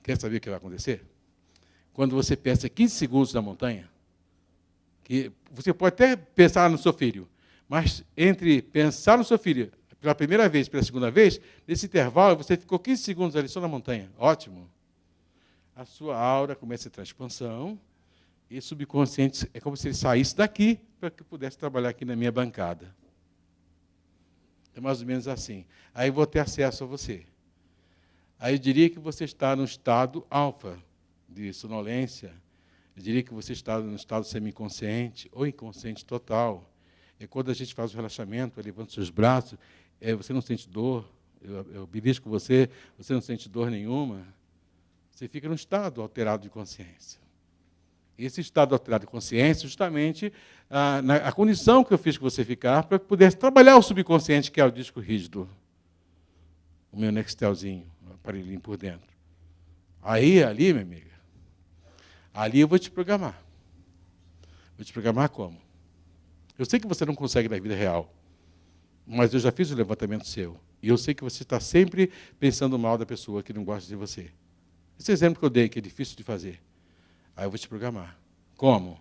Quer saber o que vai acontecer? Quando você pensa 15 segundos na montanha, que você pode até pensar no seu filho, mas entre pensar no seu filho pela primeira vez e pela segunda vez, nesse intervalo, você ficou 15 segundos ali só na montanha. Ótimo. A sua aura começa a entrar em expansão, e subconsciente é como se ele saísse daqui para que eu pudesse trabalhar aqui na minha bancada. É mais ou menos assim. Aí eu vou ter acesso a você. Aí eu diria que você está no estado alfa de sonolência. Eu diria que você está no estado semiconsciente ou inconsciente total. É quando a gente faz o relaxamento, levanta seus braços, você não sente dor, eu belisco você, você não sente dor nenhuma. Você fica num estado alterado de consciência. Esse estado alterado de consciência, justamente, a condição que eu fiz que você ficar para que pudesse trabalhar o subconsciente, que é o disco rígido. O meu Nextelzinho, o aparelhinho por dentro. Aí, ali, minha amiga, ali eu vou te programar. Vou te programar como? Eu sei que você não consegue na vida real, mas eu já fiz o levantamento seu. E eu sei que você está sempre pensando mal da pessoa que não gosta de você. Esse exemplo que eu dei, que é difícil de fazer. Aí eu vou te programar. Como?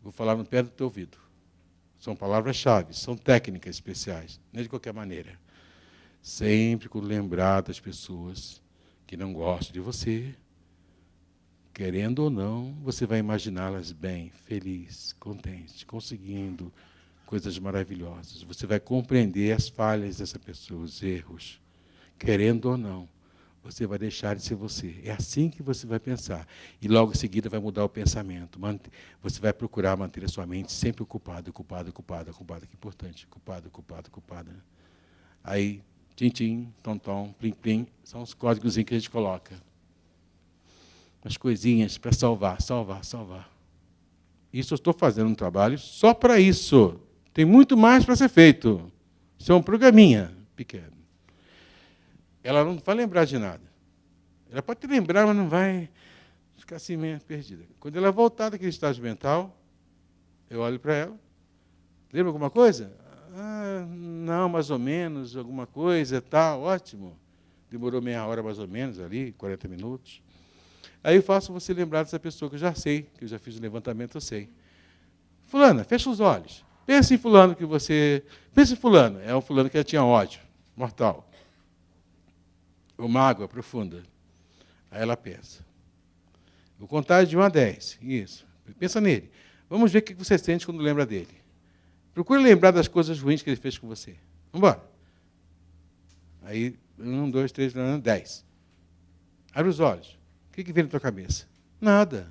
Vou falar no pé do teu ouvido. São palavras-chave, são técnicas especiais, não é de qualquer maneira. Sempre quando lembrar das pessoas que não gostam de você, querendo ou não, você vai imaginá-las bem, feliz, contente, conseguindo coisas maravilhosas. Você vai compreender as falhas dessa pessoa, os erros. Querendo ou não, você vai deixar de ser você. É assim que você vai pensar. E logo em seguida vai mudar o pensamento. Você vai procurar manter a sua mente sempre ocupada, ocupada, ocupada, ocupada, que é importante. Ocupada, ocupada, ocupada. Aí, tim-tim, tom-tom, plim-plim, são os códigos que a gente coloca. As coisinhas para salvar, salvar, salvar. Isso eu estou fazendo um trabalho só para isso. Tem muito mais para ser feito. Isso é um programinha pequeno. Ela não vai lembrar de nada. Ela pode te lembrar, mas não vai ficar assim meio perdida. Quando ela voltar daquele estágio mental, eu olho para ela. Lembra alguma coisa? Não, mais ou menos, alguma coisa, tá, ótimo. Demorou meia hora mais ou menos ali, 40 minutos. Aí eu faço você lembrar dessa pessoa que eu já sei, que eu já fiz o levantamento, eu sei. Fulana, fecha os olhos. Pensa em fulano que você... Pensa em fulano. É um fulano que tinha ódio, mortal. Uma água profunda. Aí ela pensa. Vou contar de 1 a 10. Isso. Pensa nele. Vamos ver o que você sente quando lembra dele. Procure lembrar das coisas ruins que ele fez com você. Vamos embora. Aí, 1, 2, 3, 4, 10. Abre os olhos. O que veio na tua cabeça? Nada.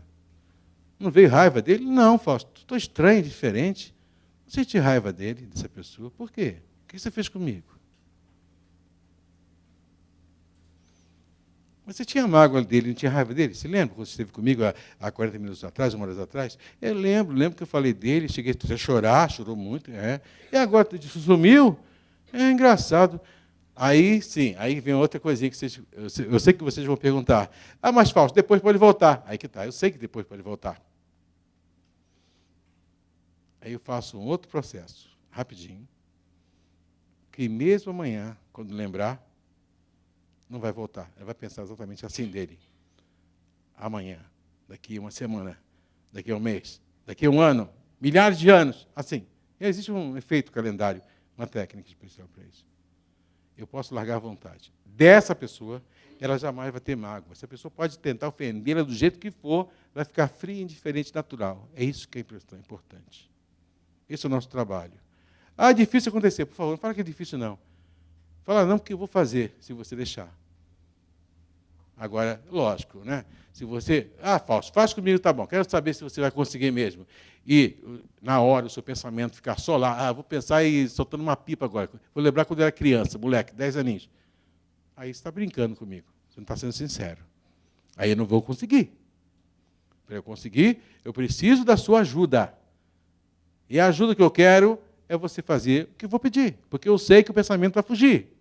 Não veio raiva dele? Não, Fausto. Estou estranho, diferente. Não senti raiva dele, dessa pessoa. Por quê? O que você fez comigo? Mas você tinha mágoa dele, não tinha raiva dele? Você lembra quando você esteve comigo há 40 minutos atrás, 1 hora atrás? Eu lembro que eu falei dele, cheguei a chorar, chorou muito. E agora sumiu? É engraçado. Aí, sim, aí vem outra coisinha que eu sei que vocês vão perguntar. Ah, mas Fausto, depois pode voltar. Aí que está, eu sei que depois pode voltar. Aí eu faço um outro processo, rapidinho, que mesmo amanhã, quando lembrar, não vai voltar. Ele vai pensar exatamente assim dele. Amanhã, daqui a uma semana, daqui a um mês, daqui a um ano, milhares de anos, assim. E existe um efeito calendário, uma técnica especial para isso. Eu posso largar à vontade. Dessa pessoa, ela jamais vai ter mágoa. Essa pessoa pode tentar ofendê-la do jeito que for, vai ficar fria, indiferente, natural. É isso que é importante. Esse é o nosso trabalho. Ah, é difícil acontecer. Por favor, não fala que é difícil, não. Fala, não, porque eu vou fazer, se você deixar. Agora, lógico, né? Se você... Ah, Fausto, faz comigo, tá bom. Quero saber se você vai conseguir mesmo. E, na hora, o seu pensamento ficar só lá. Ah, vou pensar e soltando uma pipa agora. Vou lembrar quando eu era criança, moleque, 10 aninhos. Aí você está brincando comigo. Você não está sendo sincero. Aí eu não vou conseguir. Para eu conseguir, eu preciso da sua ajuda. E a ajuda que eu quero é você fazer o que eu vou pedir. Porque eu sei que o pensamento vai fugir.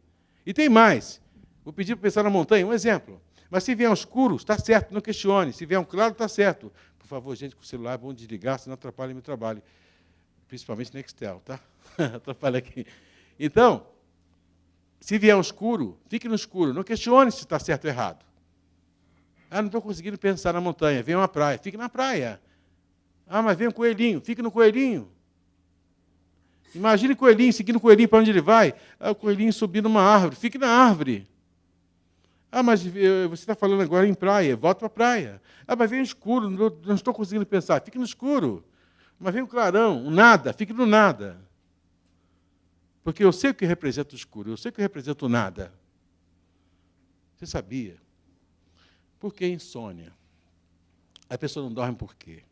E tem mais. Vou pedir para pensar na montanha, um exemplo. Mas se vier um escuro, está certo, não questione. Se vier um claro, está certo. Por favor, gente, com o celular, vamos desligar, senão atrapalha meu trabalho. Principalmente no Nextel, tá? Atrapalha aqui. Então, se vier um escuro, fique no escuro. Não questione se está certo ou errado. Ah, não estou conseguindo pensar na montanha. Vem uma praia, fique na praia. Ah, mas vem um coelhinho, fique no coelhinho. Imagine o coelhinho, seguindo o coelhinho para onde ele vai. Ah, o coelhinho subindo numa árvore, fique na árvore. Ah, mas você está falando agora em praia, volta para a praia. Ah, mas vem escuro, não estou conseguindo pensar, fique no escuro. Mas vem um clarão, um nada, fique no nada. Porque eu sei o que representa o escuro, eu sei o que representa o nada. Você sabia? Por que insônia? A pessoa não dorme por quê?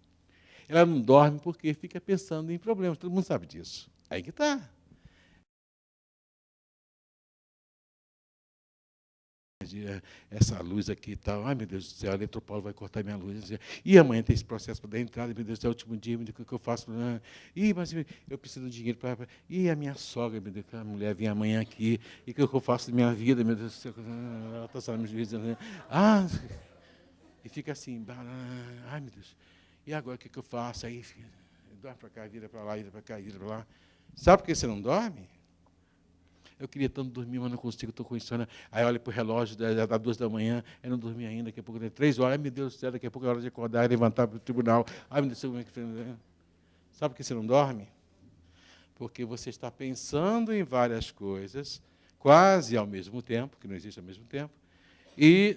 Ela não dorme porque fica pensando em problemas, todo mundo sabe disso. Aí que está. Essa luz aqui e tal, ai meu Deus do céu, a Eletropaulo vai cortar minha luz. E amanhã tem esse processo para dar entrada, meu Deus do céu, é o último dia, meu Deus, o que eu faço? Ih, mas eu preciso de dinheiro para... E a minha sogra, meu Deus, a mulher vem amanhã aqui, e o que eu faço da minha vida, meu Deus do céu, ela está saindo meus juízes, e fica assim, ai meu Deus, e agora o que eu faço? Aí, dorme para cá, vira para lá, vira para cá, vira para lá. Sabe por que você não dorme? Eu queria tanto dormir, mas não consigo, estou com insônia. Aí olha para o relógio, dá 2 da manhã, eu não dormi ainda, daqui a pouco, 3 horas, ai meu Deus do céu, daqui a pouco é hora de acordar e levantar para o tribunal. Ai meu Deus do céu, como é que... Sabe por que você não dorme? Porque você está pensando em várias coisas, quase ao mesmo tempo, que não existe ao mesmo tempo, e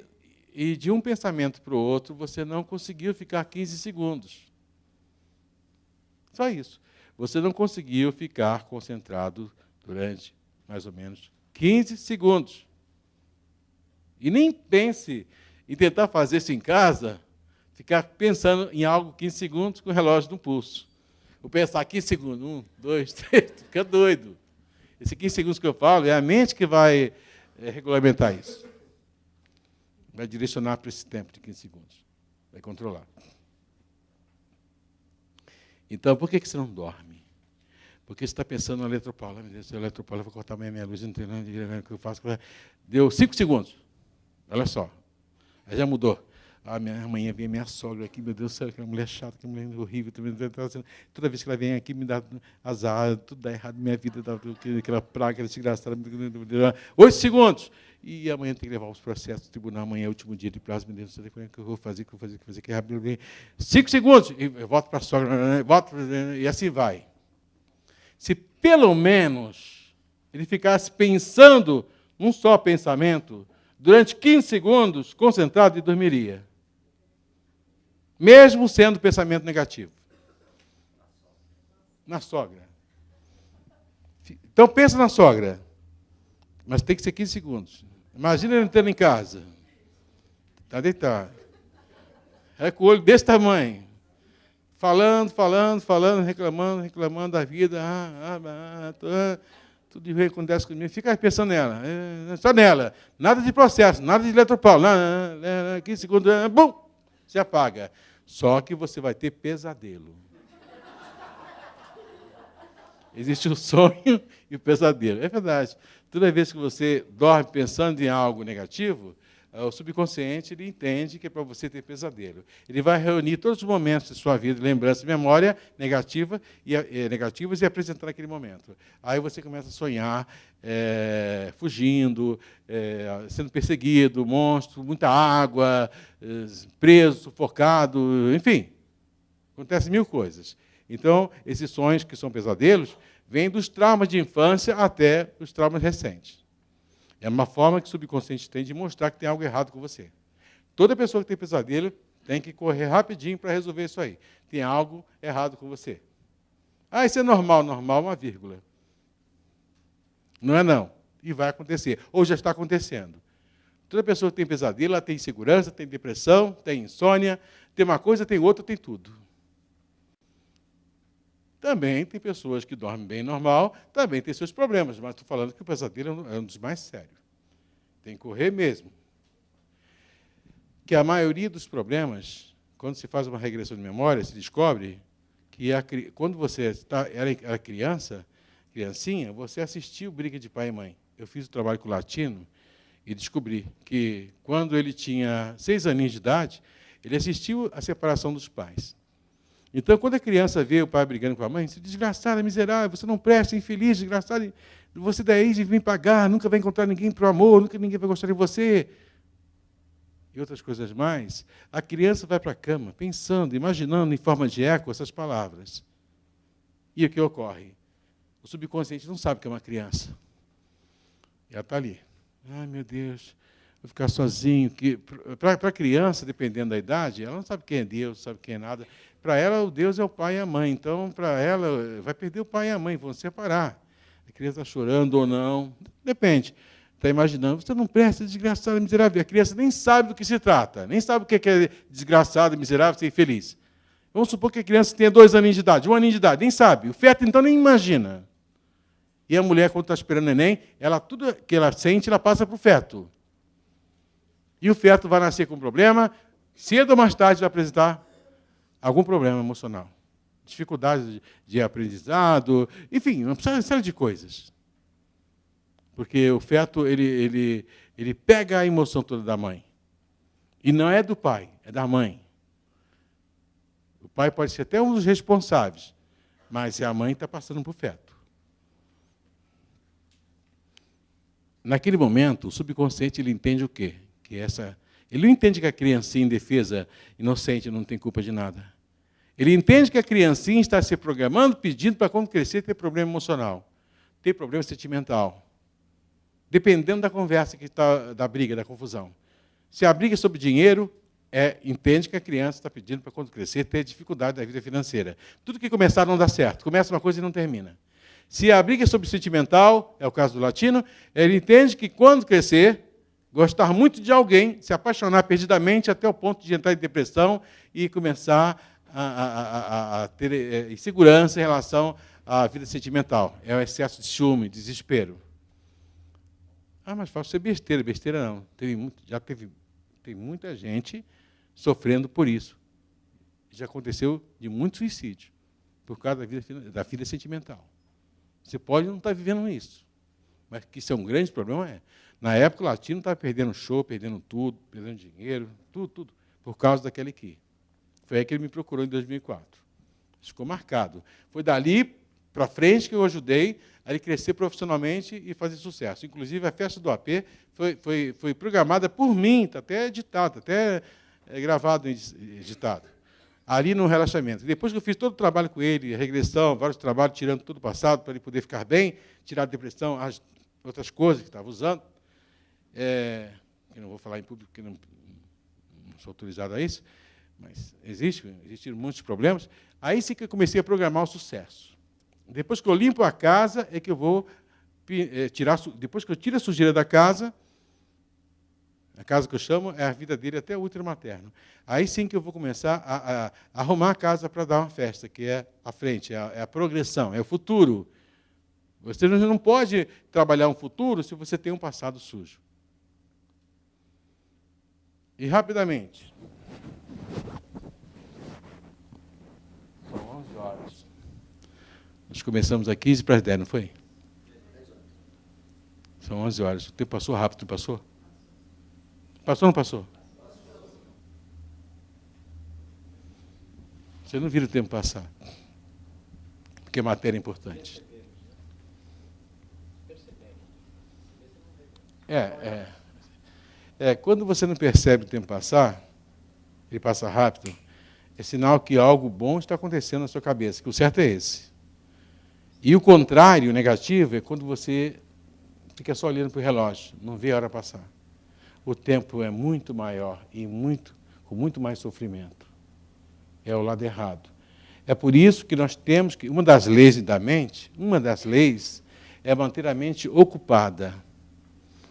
de um pensamento para o outro, você não conseguiu ficar 15 segundos. Só isso. Você não conseguiu ficar concentrado durante mais ou menos 15 segundos. E nem pense em tentar fazer isso em casa, ficar pensando em algo 15 segundos com o relógio no pulso. Vou pensar 15 segundos, 1, 2, 3, fica doido. Esse 15 segundos que eu falo é a mente que vai regulamentar isso. Vai direcionar para esse tempo de 15 segundos. Vai controlar. Então, por que você não dorme? Porque você está pensando na Eletropaulo. Meu Deus, a Eletropaulo vai cortar minha luz, não tem nada o que eu faço. Deu 5 segundos. Olha só. Aí já mudou. Amanhã vem minha sogra aqui, meu Deus do céu, aquela mulher chata, aquela mulher horrível. Toda vez que ela vem aqui, me dá azar, tudo dá errado na minha vida, aquela praga, aquela desgraçada. 8 segundos. E amanhã tem que levar os processos do tribunal, amanhã é o último dia de prazo, meu Deus do céu, o que eu vou fazer, que rápido. 5 segundos, e eu volto para a sogra, e assim vai. Se pelo menos ele ficasse pensando num só pensamento, durante 15 segundos, concentrado, ele dormiria. Mesmo sendo pensamento negativo. Na sogra. Então, pensa na sogra. Mas tem que ser 15 segundos. Imagina ele entrando em casa. Está deitado. É com o olho desse tamanho. Falando, reclamando da vida. Tudo de ruim acontece comigo, fica pensando nela, só nela. Nada de processo, nada de eletropaulo. 15 segundos, bum, se apaga. Só que você vai ter pesadelo. Existe o sonho e o pesadelo. É verdade. Toda vez que você dorme pensando em algo negativo, o subconsciente ele entende que é para você ter pesadelo. Ele vai reunir todos os momentos da sua vida, lembrança e memória negativas e apresentar naquele momento. Aí você começa a sonhar, fugindo, sendo perseguido, monstro, muita água, preso, sufocado, enfim. Acontecem mil coisas. Então, esses sonhos que são pesadelos vêm dos traumas de infância até os traumas recentes. É uma forma que o subconsciente tem de mostrar que tem algo errado com você. Toda pessoa que tem pesadelo tem que correr rapidinho para resolver isso aí. Tem algo errado com você. Ah, isso é normal. Normal é uma vírgula. Não é não. E vai acontecer. Ou já está acontecendo. Toda pessoa que tem pesadelo, ela tem insegurança, tem depressão, tem insônia, tem uma coisa, tem outra, tem tudo. Também tem pessoas que dormem bem normal, também tem seus problemas, mas estou falando que o pesadelo é um dos mais sérios. Tem que correr mesmo. Que a maioria dos problemas, quando se faz uma regressão de memória, se descobre que quando você era criancinha, você assistiu briga de pai e mãe. Eu fiz o trabalho com o Latino e descobri que, quando ele tinha 6 aninhos de idade, ele assistiu à separação dos pais. Então, quando a criança vê o pai brigando com a mãe, desgraçada, miserável, você não presta, infeliz, desgraçado, você daí vem pagar, nunca vai encontrar ninguém para o amor, nunca ninguém vai gostar de você. E outras coisas mais. A criança vai para a cama, pensando, imaginando em forma de eco essas palavras. E o que ocorre? O subconsciente não sabe que é uma criança. Ela está ali. Ai, meu Deus, vou ficar sozinho. Para a criança, dependendo da idade, ela não sabe quem é Deus, não sabe quem é nada. Para ela, o Deus é o pai e a mãe. Então, para ela, vai perder o pai e a mãe, vão separar. A criança está chorando ou não, depende. Está imaginando, você não presta, desgraçado, miserável. A criança nem sabe do que se trata, nem sabe o que é desgraçado, miserável, ser infeliz. Vamos supor que a criança tenha 2 aninhos de idade, 1 aninho de idade, nem sabe. O feto, então, nem imagina. E a mulher, quando está esperando o neném, tudo que ela sente, ela passa para o feto. E o feto vai nascer com um problema, cedo ou mais tarde vai apresentar algum problema emocional. Dificuldade de aprendizado, enfim, uma série de coisas. Porque o feto, ele pega a emoção toda da mãe. E não é do pai, é da mãe. O pai pode ser até um dos responsáveis, mas a mãe está passando para o feto. Naquele momento, o subconsciente ele entende o quê? Ele não entende que a criancinha indefesa, inocente, não tem culpa de nada. Ele entende que a criancinha está se programando, pedindo para, quando crescer, ter problema emocional, ter problema sentimental. Dependendo da conversa que está, da briga, da confusão. Se a briga é sobre dinheiro, entende que a criança está pedindo para, quando crescer, ter dificuldade da vida financeira. Tudo que começar não dá certo. Começa uma coisa e não termina. Se a briga é sobre sentimental, é o caso do Latino, ele entende que, quando crescer, gostar muito de alguém, se apaixonar perdidamente até o ponto de entrar em depressão e começar a ter insegurança em relação à vida sentimental. É o excesso de ciúme, desespero. Ah, mas fala, isso é besteira. Besteira não. Tem muita gente sofrendo por isso. Já aconteceu de muito suicídio, por causa da vida sentimental. Você pode não estar vivendo isso, mas que isso é um grande problema, Na época, o Latino estava perdendo show, perdendo tudo, perdendo dinheiro, tudo, por causa daquele aqui. Foi aí que ele me procurou em 2004. Ficou marcado. Foi dali para frente que eu ajudei a ele crescer profissionalmente e fazer sucesso. Inclusive, a festa do AP foi programada por mim, está até editado, até gravado e editado, ali no relaxamento. Depois que eu fiz todo o trabalho com ele, regressão, vários trabalhos, tirando tudo o passado, para ele poder ficar bem, tirar a depressão, as outras coisas que estava usando, eu não vou falar em público, porque não sou autorizado a isso, mas existem muitos problemas. Aí sim que eu comecei a programar o sucesso. Depois que eu limpo a casa, é que eu vou depois que eu tiro a sujeira da casa, a casa que eu chamo é a vida dele até o útero materno. Aí sim que eu vou começar a arrumar a casa para dar uma festa, que é a frente, é a progressão, é o futuro. Você não pode trabalhar um futuro se você tem um passado sujo. E, rapidamente, são 11 horas. Nós começamos às 15 para as 10, não foi? São 11 horas. O tempo passou rápido, não passou? Passou ou não passou? Você não vira o tempo passar. Porque a matéria é importante. Quando você não percebe o tempo passar, ele passa rápido, é sinal que algo bom está acontecendo na sua cabeça, que o certo é esse. E o contrário, o negativo, é quando você fica só olhando para o relógio, não vê a hora passar. O tempo é muito maior e com muito mais sofrimento. É o lado errado. É por isso que nós temos que, uma das leis da mente, é manter a mente ocupada.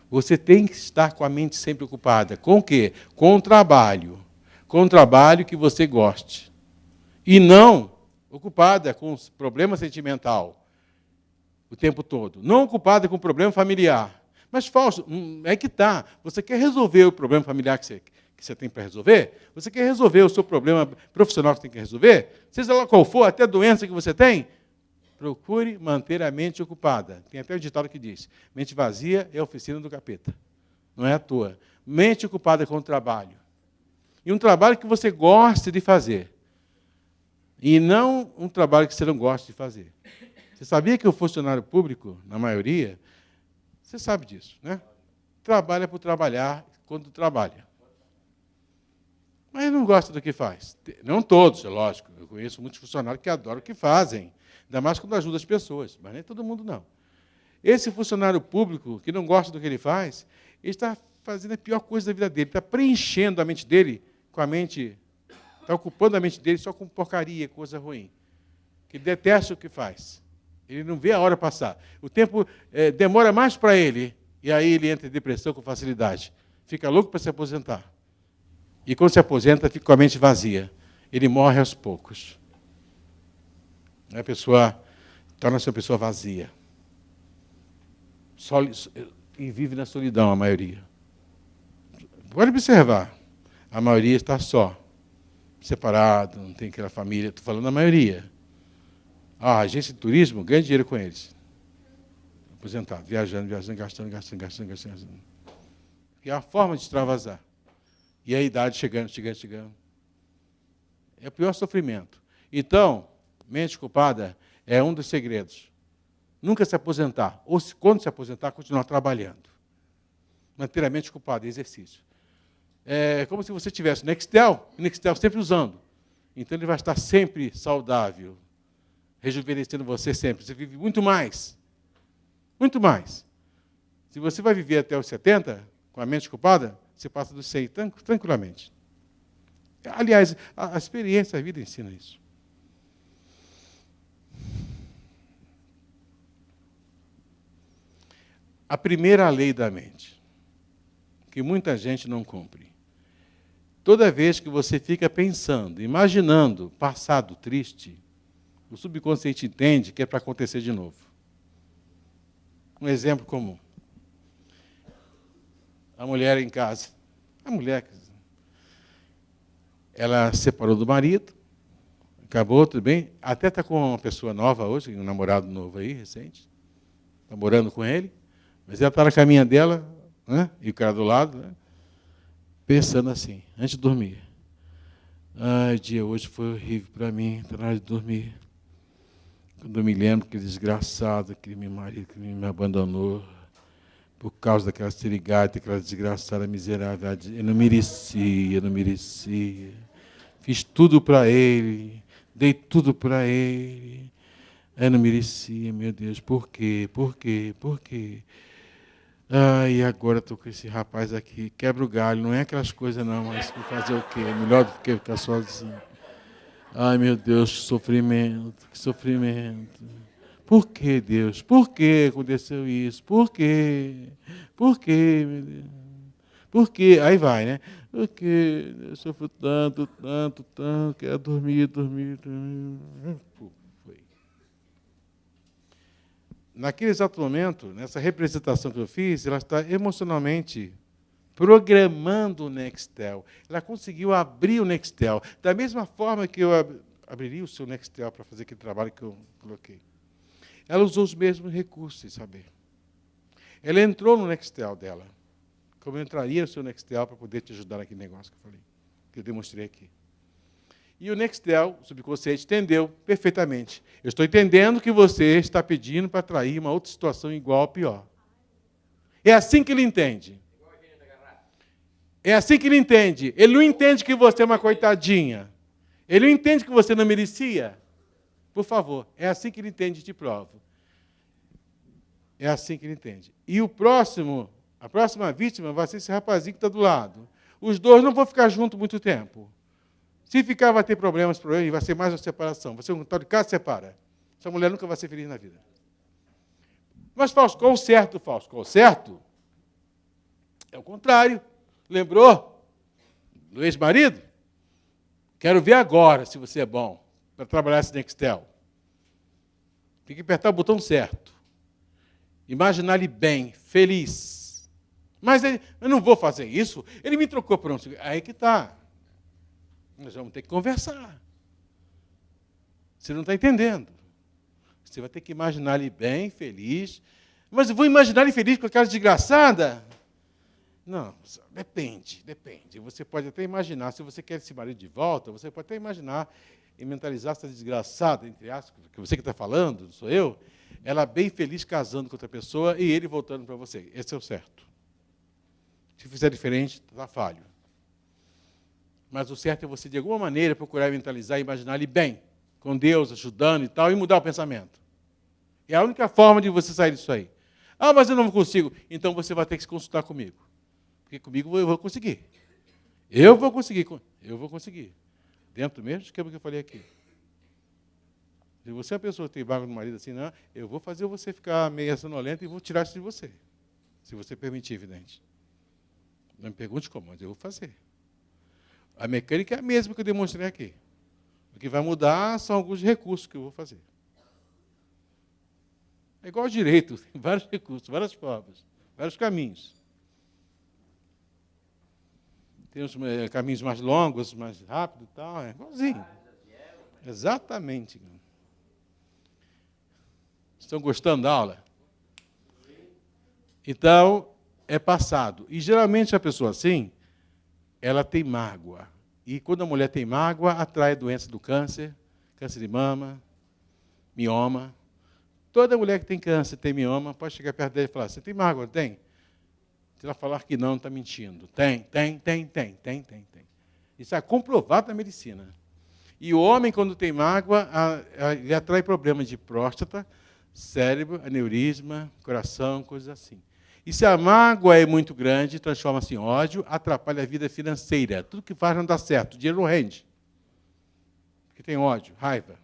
Você tem que estar com a mente sempre ocupada. Com o quê? Com o trabalho. Com o trabalho que você goste. E não ocupada com problema sentimental o tempo todo. Não ocupada com problema familiar. Mas, Fausto, é que está. Você quer resolver o problema familiar que você tem para resolver? Você quer resolver o seu problema profissional que você tem que resolver? Seja lá qual for, até a doença que você tem, procure manter a mente ocupada. Tem até um ditado que diz, mente vazia é a oficina do capeta. Não é à toa. Mente ocupada com o trabalho. E um trabalho que você goste de fazer. E não um trabalho que você não gosta de fazer. Você sabia que o funcionário público, na maioria, você sabe disso, né? Trabalha por trabalhar quando trabalha. Mas não gosta do que faz. Não todos, é lógico. Eu conheço muitos funcionários que adoram o que fazem. Ainda mais quando ajuda as pessoas. Mas nem todo mundo, não. Esse funcionário público que não gosta do que ele faz, ele está fazendo a pior coisa da vida dele. Está preenchendo a mente dele com a mente... Está ocupando a mente dele só com porcaria, coisa ruim. Que ele detesta o que faz. Ele não vê a hora passar. O tempo demora mais para ele. E aí ele entra em depressão com facilidade. Fica louco para se aposentar. E quando se aposenta, fica com a mente vazia. Ele morre aos poucos. A pessoa torna-se uma pessoa vazia. E vive na solidão, a maioria. Pode observar. A maioria está só. Separado, não tem aquela família. Estou falando da maioria. A agência de turismo ganha dinheiro com eles. Aposentado, viajando, gastando. Que é a forma de extravasar. E a idade chegando. É o pior sofrimento. Então, mente ocupada é um dos segredos. Nunca se aposentar. Ou, quando se aposentar, continuar trabalhando. Manter a mente ocupada, exercício. É como se você tivesse o Nextel sempre usando. Então, ele vai estar sempre saudável. Rejuvenescendo você sempre. Você vive muito mais. Muito mais. Se você vai viver até os 70, com a mente ocupada, você passa dos 100 tranquilamente. Aliás, a experiência, a vida ensina isso. A primeira lei da mente, que muita gente não cumpre. Toda vez que você fica pensando, imaginando passado triste, o subconsciente entende que é para acontecer de novo. Um exemplo comum. A mulher em casa. A mulher, ela se separou do marido, acabou, tudo bem. Até está com uma pessoa nova hoje, um namorado novo aí, recente. Está morando com ele. Mas ela está na caminha dela, né? E o cara do lado, né? Pensando assim, antes de dormir. Ai, o dia hoje foi horrível para mim, está na hora de dormir. Quando eu me lembro que desgraçado, aquele meu marido que me abandonou, por causa daquela serigata, aquela desgraçada miserável, eu não merecia. Fiz tudo para ele, dei tudo para ele. Eu não merecia, meu Deus, por quê? Por quê? Por quê? E agora estou com esse rapaz aqui, quebra o galho, não é aquelas coisas não, mas fazer o quê? É melhor do que ficar sozinho. Ai, meu Deus, que sofrimento, que sofrimento. Por que, Deus? Por que aconteceu isso? Por quê? Por quê, meu Deus? Por quê? Aí vai, né? Por quê? Eu sofro tanto, quero dormir. Foi. naquele exato momento, nessa representação que eu fiz, ela está emocionalmente programando o Nextel. Ela conseguiu abrir o Nextel, da mesma forma que eu abriria o seu Nextel para fazer aquele trabalho que eu coloquei. Ela usou os mesmos recursos, sem saber. Ela entrou no Nextel dela, como eu entraria no seu Nextel para poder te ajudar naquele negócio que eu falei, que eu demonstrei aqui. E o Nextel, o subconsciente, entendeu perfeitamente. Eu estou entendendo que você está pedindo para atrair uma outra situação igual ou pior. É assim que ele entende. É assim que ele entende. Ele não entende que você é uma coitadinha. Ele não entende que você não merecia. Por favor, é assim que ele entende, te provo. É assim que ele entende. E a próxima vítima vai ser esse rapazinho que está do lado. Os dois não vão ficar juntos muito tempo. Se ficar, vai ter problemas e vai ser mais uma separação. Vai ser um tal de caso separa. Essa mulher nunca vai ser feliz na vida. Mas, Fausto, qual o certo, Fausto? Qual o certo? É o contrário. Lembrou do ex-marido? Quero ver agora se você é bom para trabalhar esse Nextel. Tem que apertar o botão certo. Imaginar ele bem, feliz. Mas eu não vou fazer isso. Ele me trocou por um... Aí que está. Nós vamos ter que conversar. Você não está entendendo. Você vai ter que imaginar ele bem, feliz. Mas eu vou imaginar ele feliz com aquela desgraçada? Não, depende. Você pode até imaginar, se você quer esse marido de volta, você pode até imaginar e mentalizar essa desgraçada, entre aspas, que você que está falando, não sou eu, ela bem feliz casando com outra pessoa e ele voltando para você. Esse é o certo. Se fizer diferente, está falho. Mas o certo é você, de alguma maneira, procurar mentalizar e imaginar ele bem, com Deus, ajudando e tal, e mudar o pensamento. É a única forma de você sair disso aí. Ah, mas eu não consigo. Então você vai ter que se consultar comigo. Porque comigo eu vou conseguir. Eu vou conseguir. Dentro do mesmo esquema que eu falei aqui. Se você é a pessoa que tem vaga no marido assim, não, eu vou fazer você ficar meio sonolento e vou tirar isso de você. Se você permitir, evidente. Não me pergunte como, mas eu vou fazer. A mecânica é a mesma que eu demonstrei aqui. O que vai mudar são alguns recursos que eu vou fazer. É igual ao direito, tem vários recursos, várias formas, vários caminhos. Tem os caminhos mais longos, mais rápidos e tal, é igualzinho. Exatamente. Estão gostando da aula? Então, é passado. E, geralmente, a pessoa assim, ela tem mágoa. E, quando a mulher tem mágoa, atrai a doença do câncer, câncer de mama, mioma. Toda mulher que tem câncer, tem mioma, pode chegar perto dele e falar, você tem mágoa? Tem? Se ela falar que não, está mentindo. Tem. Isso é comprovado na medicina. E o homem, quando tem mágoa, ele atrai problemas de próstata, cérebro, aneurisma, coração, coisas assim. E se a mágoa é muito grande, transforma-se em ódio, atrapalha a vida financeira. Tudo que faz não dá certo, o dinheiro não rende. Porque tem ódio, raiva.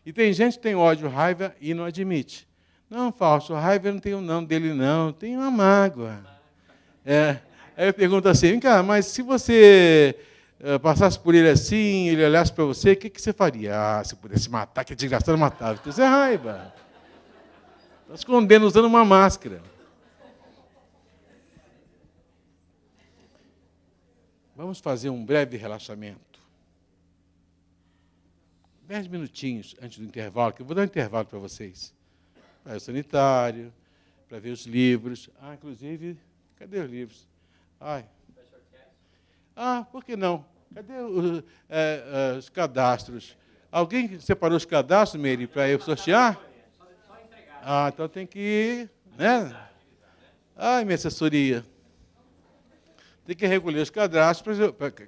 E tem gente que tem ódio, raiva e não admite. Não, Fausto, raiva eu não tenho não dele, não. Tenho uma mágoa. Aí eu pergunto assim, vem cá, mas se você passasse por ele assim, ele olhasse para você, o que você faria? Ah, se pudesse matar, que desgraçado matava. Então, isso é raiva. Está escondendo, usando uma máscara. Vamos fazer um breve relaxamento. 10 minutinhos antes do intervalo, que eu vou dar um intervalo para vocês. Para o sanitário, para ver os livros. Ah, inclusive, cadê os livros? Por que não? Cadê os cadastros? Alguém separou os cadastros, Meire, para eu sortear? Então tem que ir, né? Minha assessoria. Tem que recolher os cadastros,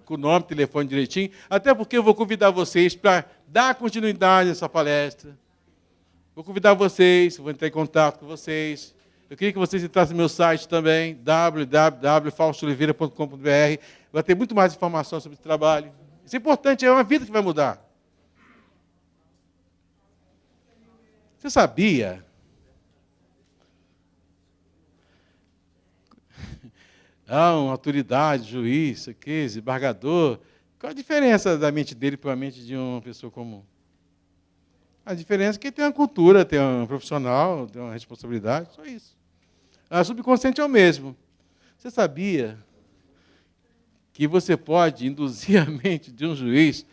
com o nome, telefone direitinho, até porque eu vou convidar vocês para dar continuidade a essa palestra. Vou convidar vocês, vou entrar em contato com vocês. Eu queria que vocês entrassem no meu site também, www.faustoliveira.com.br. Vai ter muito mais informação sobre esse trabalho. Isso é importante, é uma vida que vai mudar. Você sabia? Uma autoridade, juiz, desembargador. Qual a diferença da mente dele para a mente de uma pessoa comum? A diferença é que tem uma cultura, tem um profissional, tem uma responsabilidade, só isso. O subconsciente é o mesmo. Você sabia que você pode induzir a mente de um juiz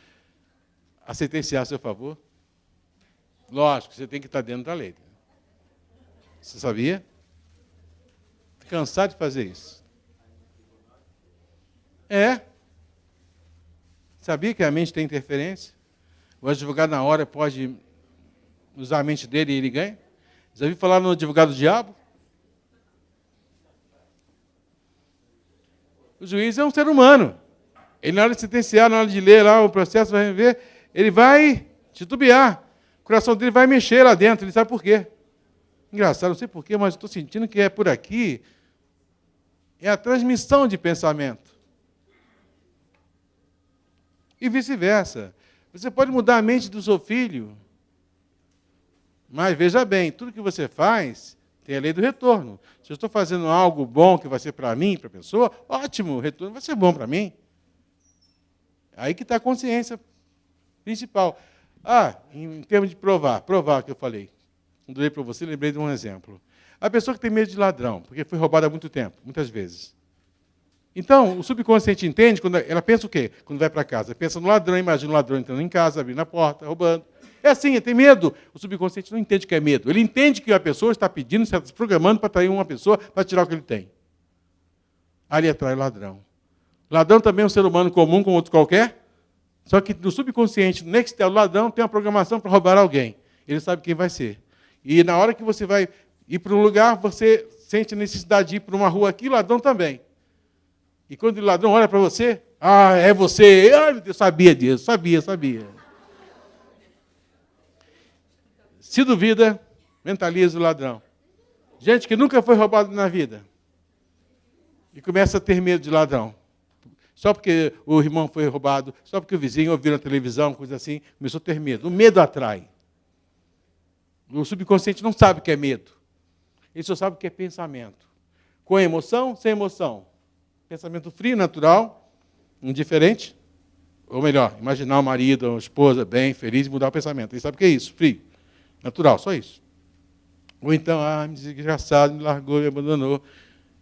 a sentenciar a seu favor? Lógico, você tem que estar dentro da lei. Você sabia? Cansado de fazer isso. É. Sabia que a mente tem interferência? O advogado, na hora, pode usar a mente dele e ele ganha? Já ouviu falar no advogado do diabo? O juiz é um ser humano. Ele, na hora de sentenciar, na hora de ler lá o processo, vai ver, ele vai titubear. O coração dele vai mexer lá dentro, ele sabe por quê. Engraçado, não sei por quê, mas estou sentindo que é por aqui. É a transmissão de pensamento. E vice-versa. Você pode mudar a mente do seu filho, mas veja bem, tudo que você faz tem a lei do retorno. Se eu estou fazendo algo bom que vai ser para mim, para a pessoa, ótimo, o retorno vai ser bom para mim. Aí que está a consciência principal. Em termos de provar que eu falei. Quando eu dei para você, lembrei de um exemplo. A pessoa que tem medo de ladrão, porque foi roubada há muito tempo, muitas vezes. Então, o subconsciente entende, quando ela pensa o quê? Quando vai para casa, pensa no ladrão, imagina o ladrão entrando em casa, abrindo a porta, roubando. É assim, ele tem medo. O subconsciente não entende que é medo. Ele entende que a pessoa está pedindo, está se programando para atrair uma pessoa para tirar o que ele tem. Aí ele atrai o ladrão. Ladrão também é um ser humano comum, como outro qualquer, só que no subconsciente, no nextel do ladrão, tem uma programação para roubar alguém. Ele sabe quem vai ser. E na hora que você vai ir para um lugar, você sente a necessidade de ir para uma rua aqui, o ladrão também. E quando o ladrão olha para você, é você. Meu Deus, sabia disso, sabia. Se duvida, mentaliza o ladrão. Gente que nunca foi roubado na vida. E começa a ter medo de ladrão. Só porque o irmão foi roubado, só porque o vizinho ouviu na televisão, coisa assim, começou a ter medo. O medo atrai. O subconsciente não sabe o que é medo. Ele só sabe o que é pensamento. Com emoção, sem emoção. Pensamento frio, natural, indiferente. Ou melhor, imaginar o marido, a esposa bem, feliz e mudar o pensamento. Ele sabe o que é isso, frio. Natural, só isso. Ou então, me desgraçado, me largou, me abandonou,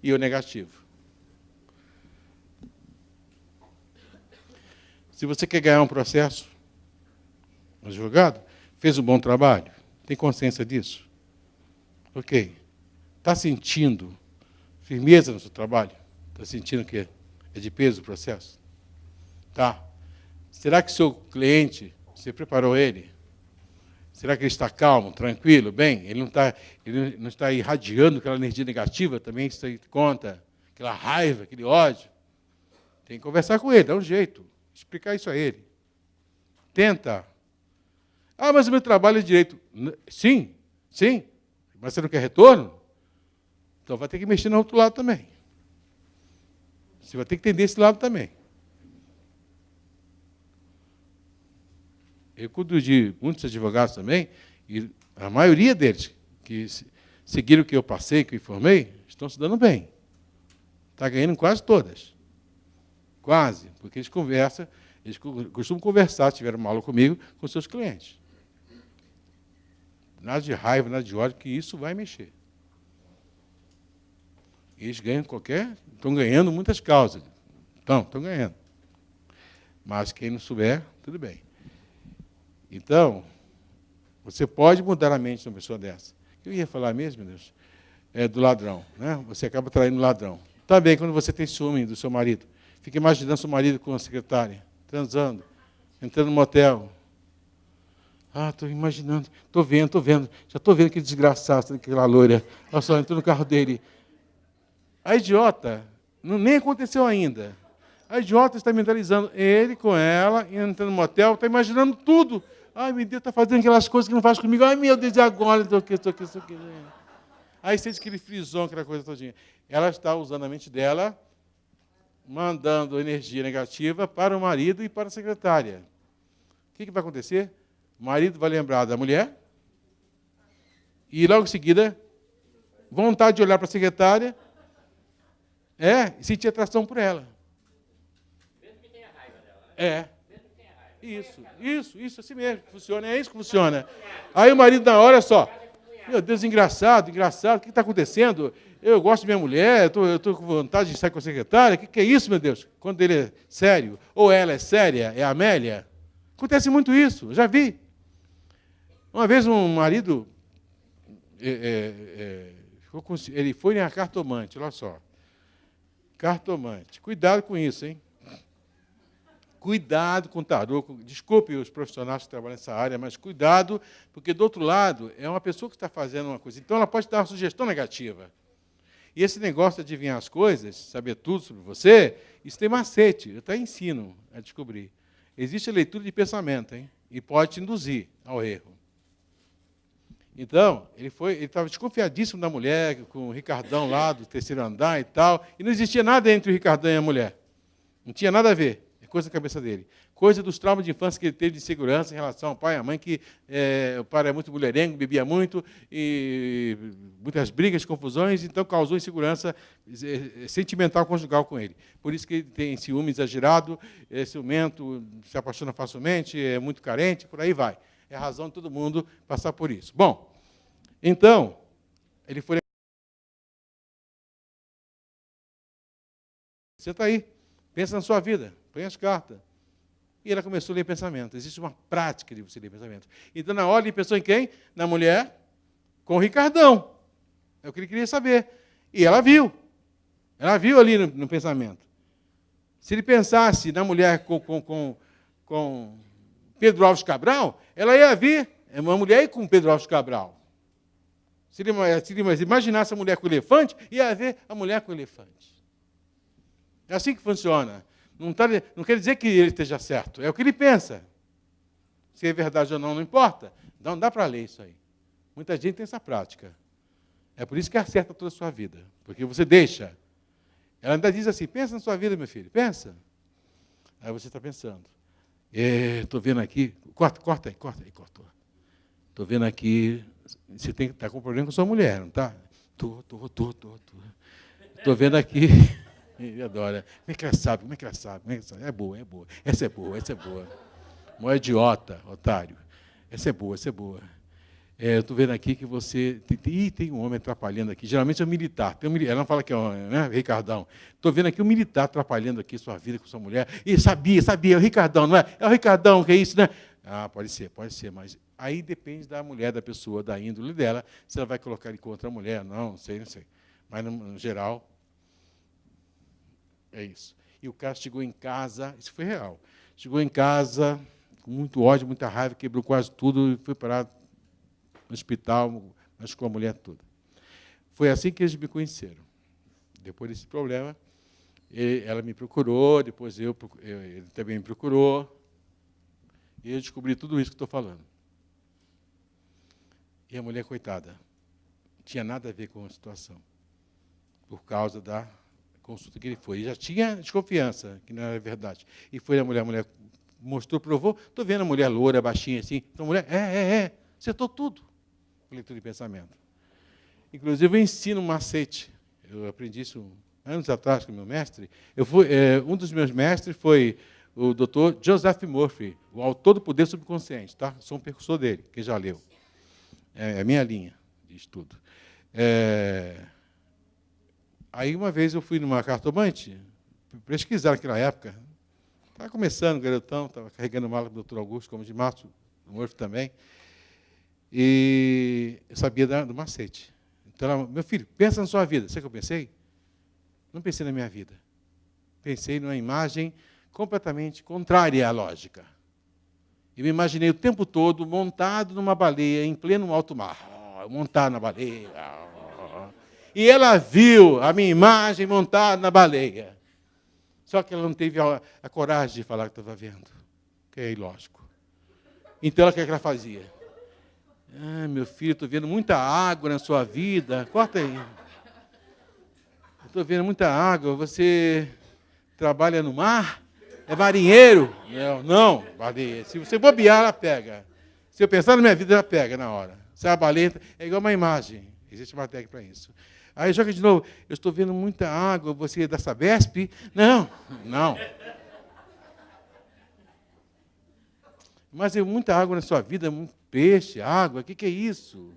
e o negativo. Se você quer ganhar um processo, um advogado, fez um bom trabalho, tem consciência disso? Ok. Está sentindo firmeza no seu trabalho? Está sentindo que é de peso o processo? Tá. Será que seu cliente, você preparou ele? Será que ele está calmo, tranquilo, bem? Ele não está irradiando aquela energia negativa também, isso aí conta? Aquela raiva, aquele ódio? Tem que conversar com ele, dá um jeito. Explicar isso a ele. Tenta. Mas o meu trabalho é direito. Sim. Mas você não quer retorno? Então vai ter que mexer no outro lado também. Você vai ter que entender esse lado também. Eu cuido de muitos advogados também, e a maioria deles que seguiram o que eu passei, que eu informei, estão se dando bem. Está ganhando quase todas. Quase, porque eles conversam, eles costumam conversar, se tiveram uma aula comigo, com seus clientes. Nada de raiva, nada de ódio, que isso vai mexer. Eles ganham estão ganhando muitas causas. Estão ganhando. Mas quem não souber, tudo bem. Então, você pode mudar a mente de uma pessoa dessa. O que eu ia falar mesmo, meu Deus? Do ladrão. Né? Você acaba traindo o ladrão. Também, quando você tem ciúme do seu marido, fica imaginando seu marido com a secretária, transando, entrando no motel. Estou imaginando, estou vendo. Já estou vendo aquele desgraçado, aquela loira. Olha só, entrou no carro dele. A idiota, nem aconteceu ainda. A idiota está mentalizando ele com ela, entrando no motel, está imaginando tudo. Meu Deus, está fazendo aquelas coisas que não faz comigo. Meu Deus, e agora? Isso aqui. Aí sente aquele frisão, aquela coisa todinha. Ela está usando a mente dela, mandando energia negativa para o marido e para a secretária. O que vai acontecer? O marido vai lembrar da mulher e, logo em seguida, vontade de olhar para a secretária e sentir atração por ela. Mesmo que tenha raiva dela, né? É. Mesmo que tenha raiva. Isso, assim mesmo, funciona, é isso que funciona. Aí o marido, na hora, só, meu Deus, engraçado, o que está acontecendo? Eu gosto de minha mulher, eu estou com vontade de sair com a secretária, o que é isso, meu Deus? Quando ele é sério, ou ela é séria, é a Amélia. Acontece muito isso, já vi. Uma vez um marido, ele foi na cartomante, olha só. Cartomante, cuidado com isso, hein? Cuidado com o tarô, desculpe os profissionais que trabalham nessa área, mas cuidado, porque, do outro lado, é uma pessoa que está fazendo uma coisa. Então, ela pode dar uma sugestão negativa. E esse negócio de adivinhar as coisas, saber tudo sobre você, isso tem macete, eu até ensino a descobrir. Existe a leitura de pensamento, hein? E pode te induzir ao erro. Então, ele estava desconfiadíssimo da mulher, com o Ricardão lá do terceiro andar e tal, e não existia nada entre o Ricardão e a mulher. Não tinha nada a ver. É coisa da cabeça dele. Coisa dos traumas de infância que ele teve de insegurança em relação ao pai e à mãe, que o pai era muito mulherengo, bebia muito, e muitas brigas, confusões, então causou insegurança sentimental conjugal com ele. Por isso que ele tem ciúme exagerado, é ciumento, se apaixona facilmente, é muito carente, por aí vai. É a razão de todo mundo passar por isso. Bom, então, ele foi... Você está aí, pensa na sua vida, põe as cartas. E ela começou a ler pensamento. Existe uma prática de você ler pensamento. Então, na hora, ele pensou em quem? Na mulher com o Ricardão. É o que ele queria saber. E ela viu. Ela viu ali no pensamento. Se ele pensasse na mulher com Pedro Alves Cabral, ela ia ver uma mulher com Pedro Alves Cabral. Se ele imaginasse a mulher com o elefante, ia ver a mulher com o elefante. É assim que funciona. Não quer dizer que ele esteja certo, é o que ele pensa. Se é verdade ou não, não importa. Não dá para ler isso aí. Muita gente tem essa prática. É por isso que acerta toda a sua vida, porque você deixa. Ela ainda diz assim, pensa na sua vida, meu filho, pensa. Aí você está pensando. Estou vendo aqui, corta aí, cortou. Estou vendo aqui, você está com problema com sua mulher, não está? Estou. Estou vendo aqui, ele adora. Como é que ela sabe? É boa. Essa é boa. Mó idiota, otário. Essa é boa. Eu estou vendo aqui que você... tem um homem atrapalhando aqui. Geralmente é um militar. Ela não fala que é um, né, Ricardão. Estou vendo aqui um militar atrapalhando aqui sua vida com sua mulher. E sabia, é o Ricardão, não é? É o Ricardão que é isso, né? Ah, pode ser, mas aí depende da mulher, da pessoa, da índole dela, se ela vai colocar ele contra a mulher. Não sei. Mas, no geral, é isso. E o cara chegou em casa, isso foi real, chegou em casa com muito ódio, muita raiva, quebrou quase tudo e foi parar no hospital, machucou a mulher toda. Foi assim que eles me conheceram. Depois desse problema, ela me procurou, depois ele também me procurou, e eu descobri tudo isso que estou falando. E a mulher, coitada, não tinha nada a ver com a situação, por causa da consulta que ele foi. E já tinha desconfiança, que não era verdade. E foi a mulher mostrou, provou. Estou vendo a mulher loura, baixinha assim. Então, a mulher, acertou tudo. Leitura de pensamento. Inclusive, eu ensino um macete. Eu aprendi isso anos atrás com o meu mestre. Um dos meus mestres foi o Dr. Joseph Murphy, o autor do Poder Subconsciente. Tá? Sou um percursor dele, que já leu. É a minha linha de estudo. Aí, uma vez, eu fui numa cartomante, pesquisar naquela época. Estava começando, garotão, estava carregando mala do Dr. Augusto, como de Márcio, o Murphy também. E eu sabia do macete. Então, ela, meu filho, pensa na sua vida. Sabe o que eu pensei? Não pensei na minha vida. Pensei numa imagem completamente contrária à lógica. Eu me imaginei o tempo todo montado numa baleia, em pleno alto mar. Montado na baleia. E ela viu a minha imagem montada na baleia. Só que ela não teve a coragem de falar que estava vendo. Que é ilógico. Então, o que ela fazia? Ah, meu filho, estou vendo muita água na sua vida. Corta aí. Estou vendo muita água. Você trabalha no mar? É marinheiro? Não, baleia. Se você bobear, ela pega. Se eu pensar na minha vida, ela pega na hora. Se é a baleia, é igual uma imagem. Existe uma técnica para isso. Aí joga de novo. Eu estou vendo muita água. Você é da Sabesp? Não. mas é muita água na sua vida, muito peixe, água, o que é isso?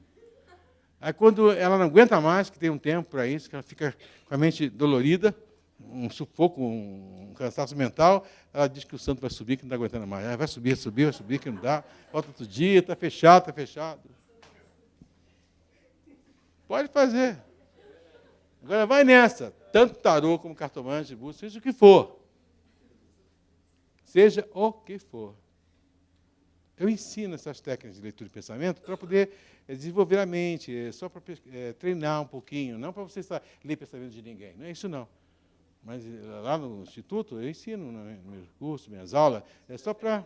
Aí quando ela não aguenta mais, que tem um tempo para isso, que ela fica com a mente dolorida, um sufoco, um cansaço mental, ela diz que o santo vai subir, que não está aguentando mais. Aí vai subir, que não dá, volta outro dia, está fechado, está fechado. Pode fazer. Agora vai nessa, tanto tarô como cartomante, bússola, seja o que for. Seja o que for. Eu ensino essas técnicas de leitura de pensamento para poder desenvolver a mente, só para treinar um pouquinho, não para você ler pensamento de ninguém, não é isso não. Mas lá no Instituto eu ensino, no meu curso, minhas aulas, é só para...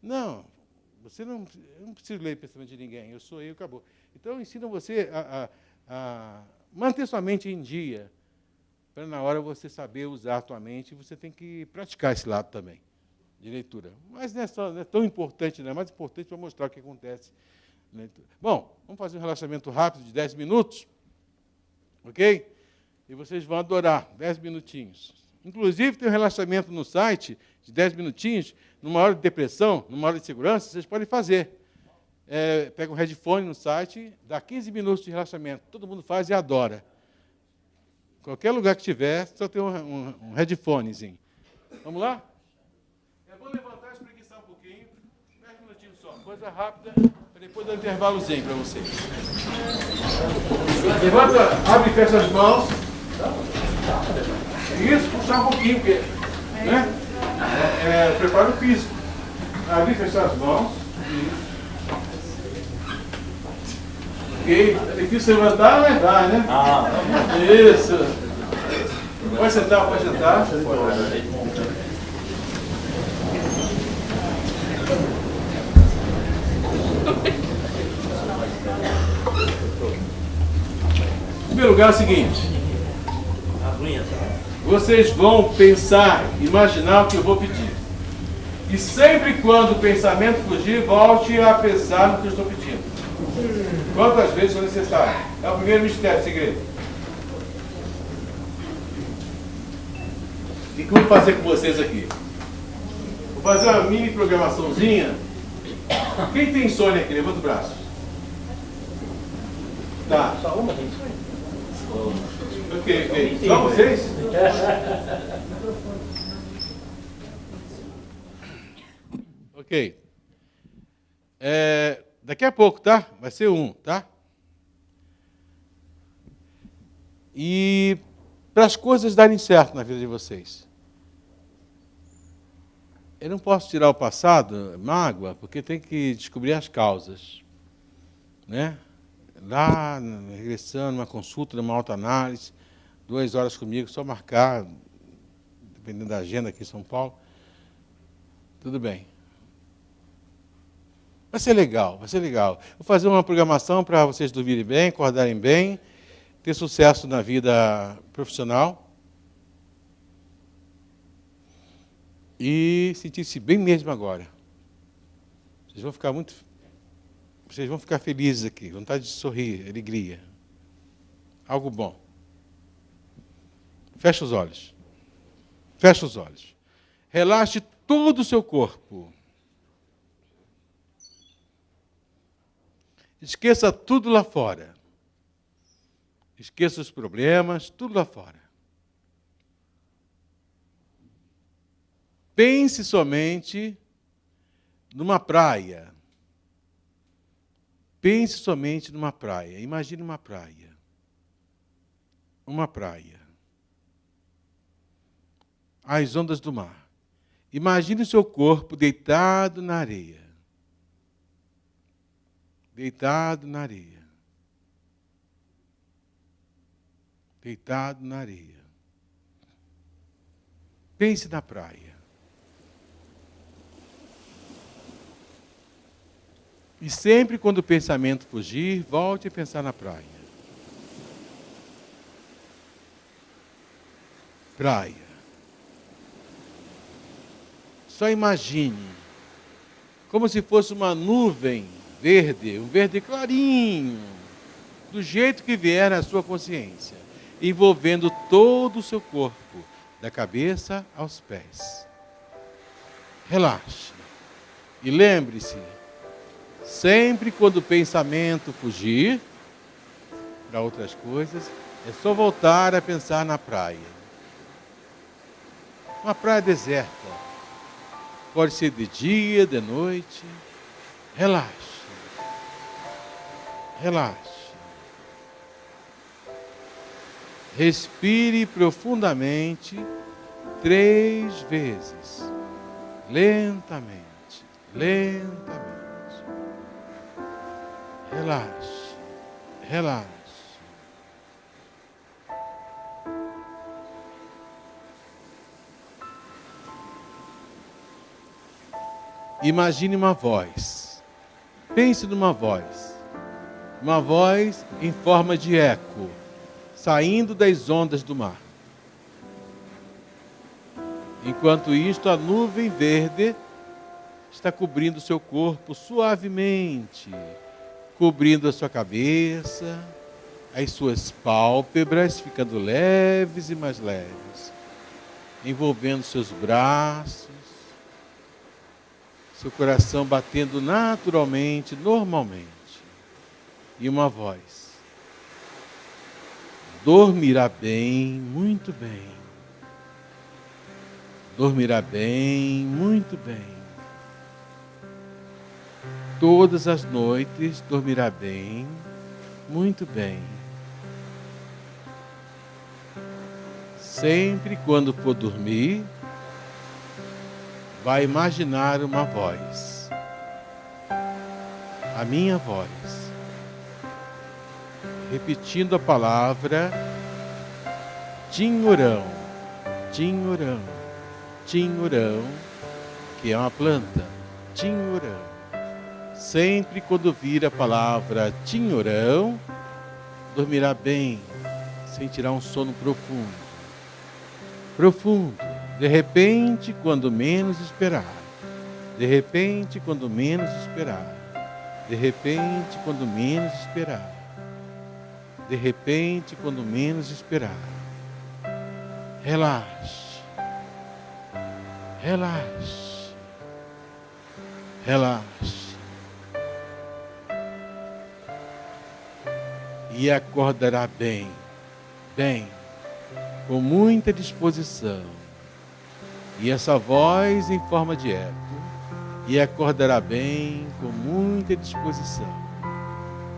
não, você não precisa ler pensamento de ninguém, eu sou eu, acabou. Então eu ensino você a manter sua mente em dia, para na hora você saber usar a sua mente, você tem que praticar esse lado também, de leitura. Mas não é tão importante, não é mais importante para mostrar o que acontece na leitura. Bom, vamos fazer um relaxamento rápido de 10 minutos, ok? E vocês vão adorar, 10 minutinhos. Inclusive, tem um relaxamento no site de 10 minutinhos, numa hora de depressão, numa hora de segurança, vocês podem fazer. Pega um headphone no site, dá 15 minutos de relaxamento. Todo mundo faz e adora. Qualquer lugar que tiver, só tem um headphonezinho. Vamos lá? É bom levantar e espreguiçar um pouquinho. 10 minutinhos só. Coisa rápida, para depois dar um intervalozinho para vocês. Levanta, abre e fecha as mãos. Isso, puxar um pouquinho, porque... né? Prepara o físico. Abrir e fechar as mãos. Isso. Ok, é difícil levantar, mas dá, né? Isso. Pode sentar, pode sentar. Em primeiro lugar é o seguinte. Vocês vão pensar, imaginar o que eu vou pedir. E sempre quando o pensamento fugir, volte a pensar no que eu estou pedindo. Quantas vezes for necessário. É o primeiro mistério, segredo. E o que eu vou fazer com vocês aqui? Vou fazer uma mini programaçãozinha. Quem tem insônia aqui? Levanta o braço. Tá. Só uma tem insônia? Ok. Só vocês? Ok. Daqui a pouco, tá? Vai ser um, tá? E para as coisas darem certo na vida de vocês. Eu não posso tirar o passado, mágoa, porque tem que descobrir as causas. Né? Lá, regressando, uma consulta, numa autoanálise, 2 horas comigo, só marcar, dependendo da agenda aqui em São Paulo. Tudo bem. Vai ser legal, vai ser legal. Vou fazer uma programação para vocês dormirem bem, acordarem bem, ter sucesso na vida profissional e sentir-se bem mesmo agora. Vocês vão ficar felizes aqui, vontade de sorrir, alegria. Algo bom. Fecha os olhos. Fecha os olhos. Relaxe todo o seu corpo. Esqueça tudo lá fora. Esqueça os problemas, tudo lá fora. Pense somente numa praia. Pense somente numa praia. Imagine uma praia. Uma praia. As ondas do mar. Imagine o seu corpo deitado na areia. Deitado na areia. Deitado na areia. Pense na praia. E sempre quando o pensamento fugir, volte a pensar na praia. Praia. Só imagine, como se fosse uma nuvem verde, um verde clarinho, do jeito que vier na sua consciência, envolvendo todo o seu corpo, da cabeça aos pés. Relaxe. E lembre-se, sempre quando o pensamento fugir para outras coisas, é só voltar a pensar na praia. Uma praia deserta. Pode ser de dia, de noite. Relaxe. Relaxe. Respire profundamente 3 vezes. Lentamente. Lentamente. Relaxe. Relaxe. Imagine uma voz. Pense numa voz. Uma voz em forma de eco, saindo das ondas do mar. Enquanto isto, a nuvem verde está cobrindo seu corpo suavemente, cobrindo a sua cabeça, as suas pálpebras ficando leves e mais leves, envolvendo seus braços, seu coração batendo naturalmente, normalmente. E uma voz: dormirá bem, muito bem. Dormirá bem, muito bem. Todas as noites dormirá bem, muito bem. Sempre quando for dormir, vai imaginar uma voz. A minha voz. Repetindo a palavra tinhorão, tinhorão, tinhorão, que é uma planta, tinhorão. Sempre quando vir a palavra tinhorão, dormirá bem, sentirá um sono profundo. Profundo, de repente, quando menos esperar. De repente, quando menos esperar. De repente, quando menos esperar. De repente, quando menos esperar. Relaxe. Relaxe. Relaxe. E acordará bem, bem, com muita disposição. E essa voz em forma de eco. E acordará bem, com muita disposição.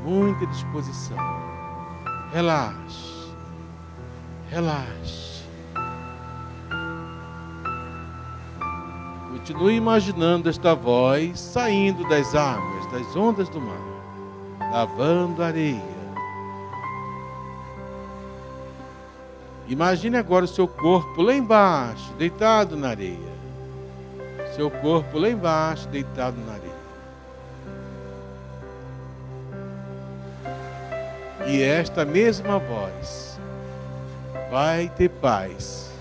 Muita disposição. Relaxe, relaxe. Continue imaginando esta voz saindo das águas, das ondas do mar, lavando a areia. Imagine agora o seu corpo lá embaixo, deitado na areia. Seu corpo lá embaixo, deitado na areia. E esta mesma voz vai ter paz,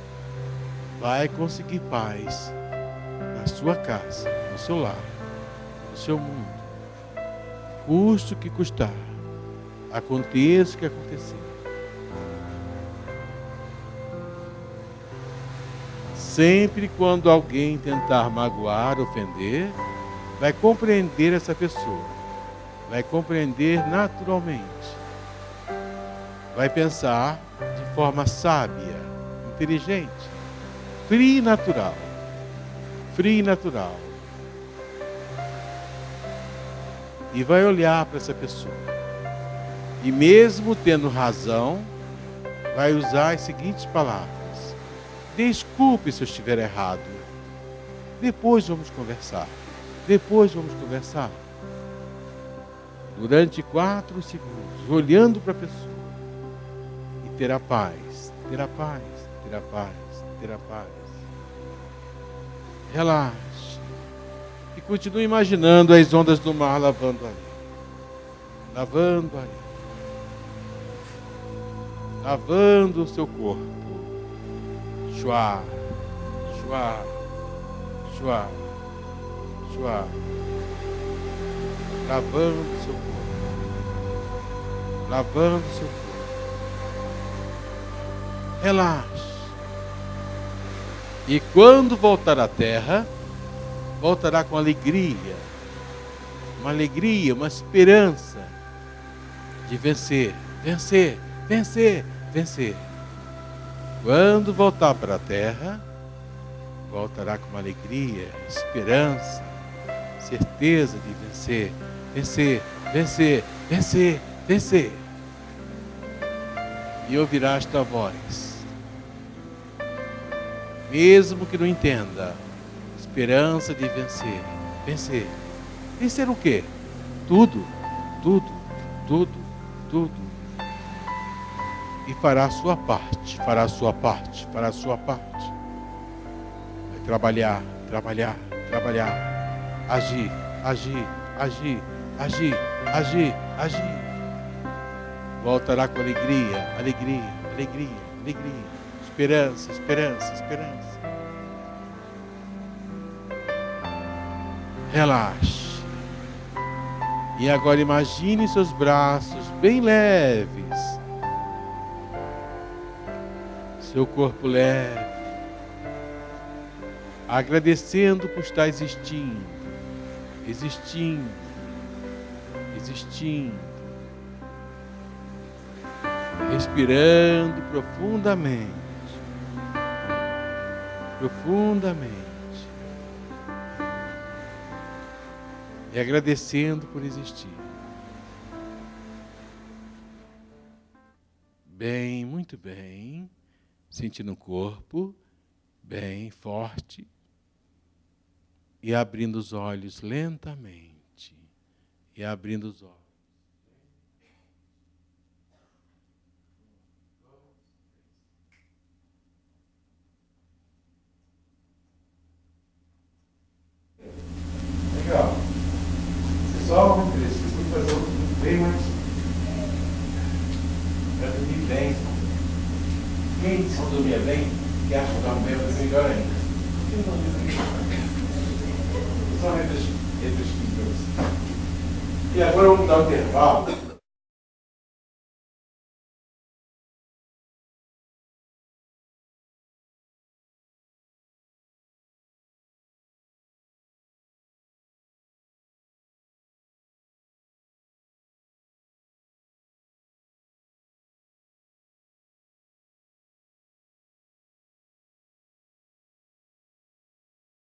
vai conseguir paz na sua casa, no seu lar, no seu mundo. Custe o que custar, aconteça o que acontecer. Sempre quando alguém tentar magoar, ofender, vai compreender essa pessoa, vai compreender naturalmente. Vai pensar de forma sábia, inteligente, fria e natural. Fria e natural. E vai olhar para essa pessoa. E mesmo tendo razão, vai usar as seguintes palavras. Desculpe se eu estiver errado. Depois vamos conversar. Depois vamos conversar. Durante 4 segundos, olhando para a pessoa. Terá paz, terá paz, terá paz, terá paz. Relaxe. E continue imaginando as ondas do mar lavando a areia. Lavando a areia. Lavando o seu corpo. Chua, chua, chua, chua. Lavando o seu corpo. Lavando o seu corpo. Relaxe. E quando voltar à terra, voltará com alegria, uma esperança de vencer, vencer, vencer, vencer. Quando voltar para a terra, voltará com uma alegria, esperança, certeza de vencer, vencer, vencer, vencer, vencer. E ouvirá esta voz, mesmo que não entenda, esperança de vencer, vencer. Vencer o quê? Tudo, tudo, tudo, tudo. E fará a sua parte, fará a sua parte, fará a sua parte. Vai trabalhar, trabalhar, trabalhar, agir, agir, agir, agir, agir, agir. Voltará com alegria, alegria, alegria, alegria. Esperança, esperança, esperança. Relaxe. E agora imagine seus braços bem leves. Seu corpo leve. Agradecendo por estar existindo. Existindo. Existindo. Respirando profundamente. Profundamente. E agradecendo por existir. Bem, muito bem. Sentindo o corpo bem forte. E abrindo os olhos lentamente. E abrindo os olhos. Legal. Só um interesse, eu fui fazer um bem mais para dormir bem. Quem não dormia bem, que acha que dorme bem, vai dormir melhor ainda. Quem não dormia bem? Só refresquinho para você. E agora vamos dar um intervalo.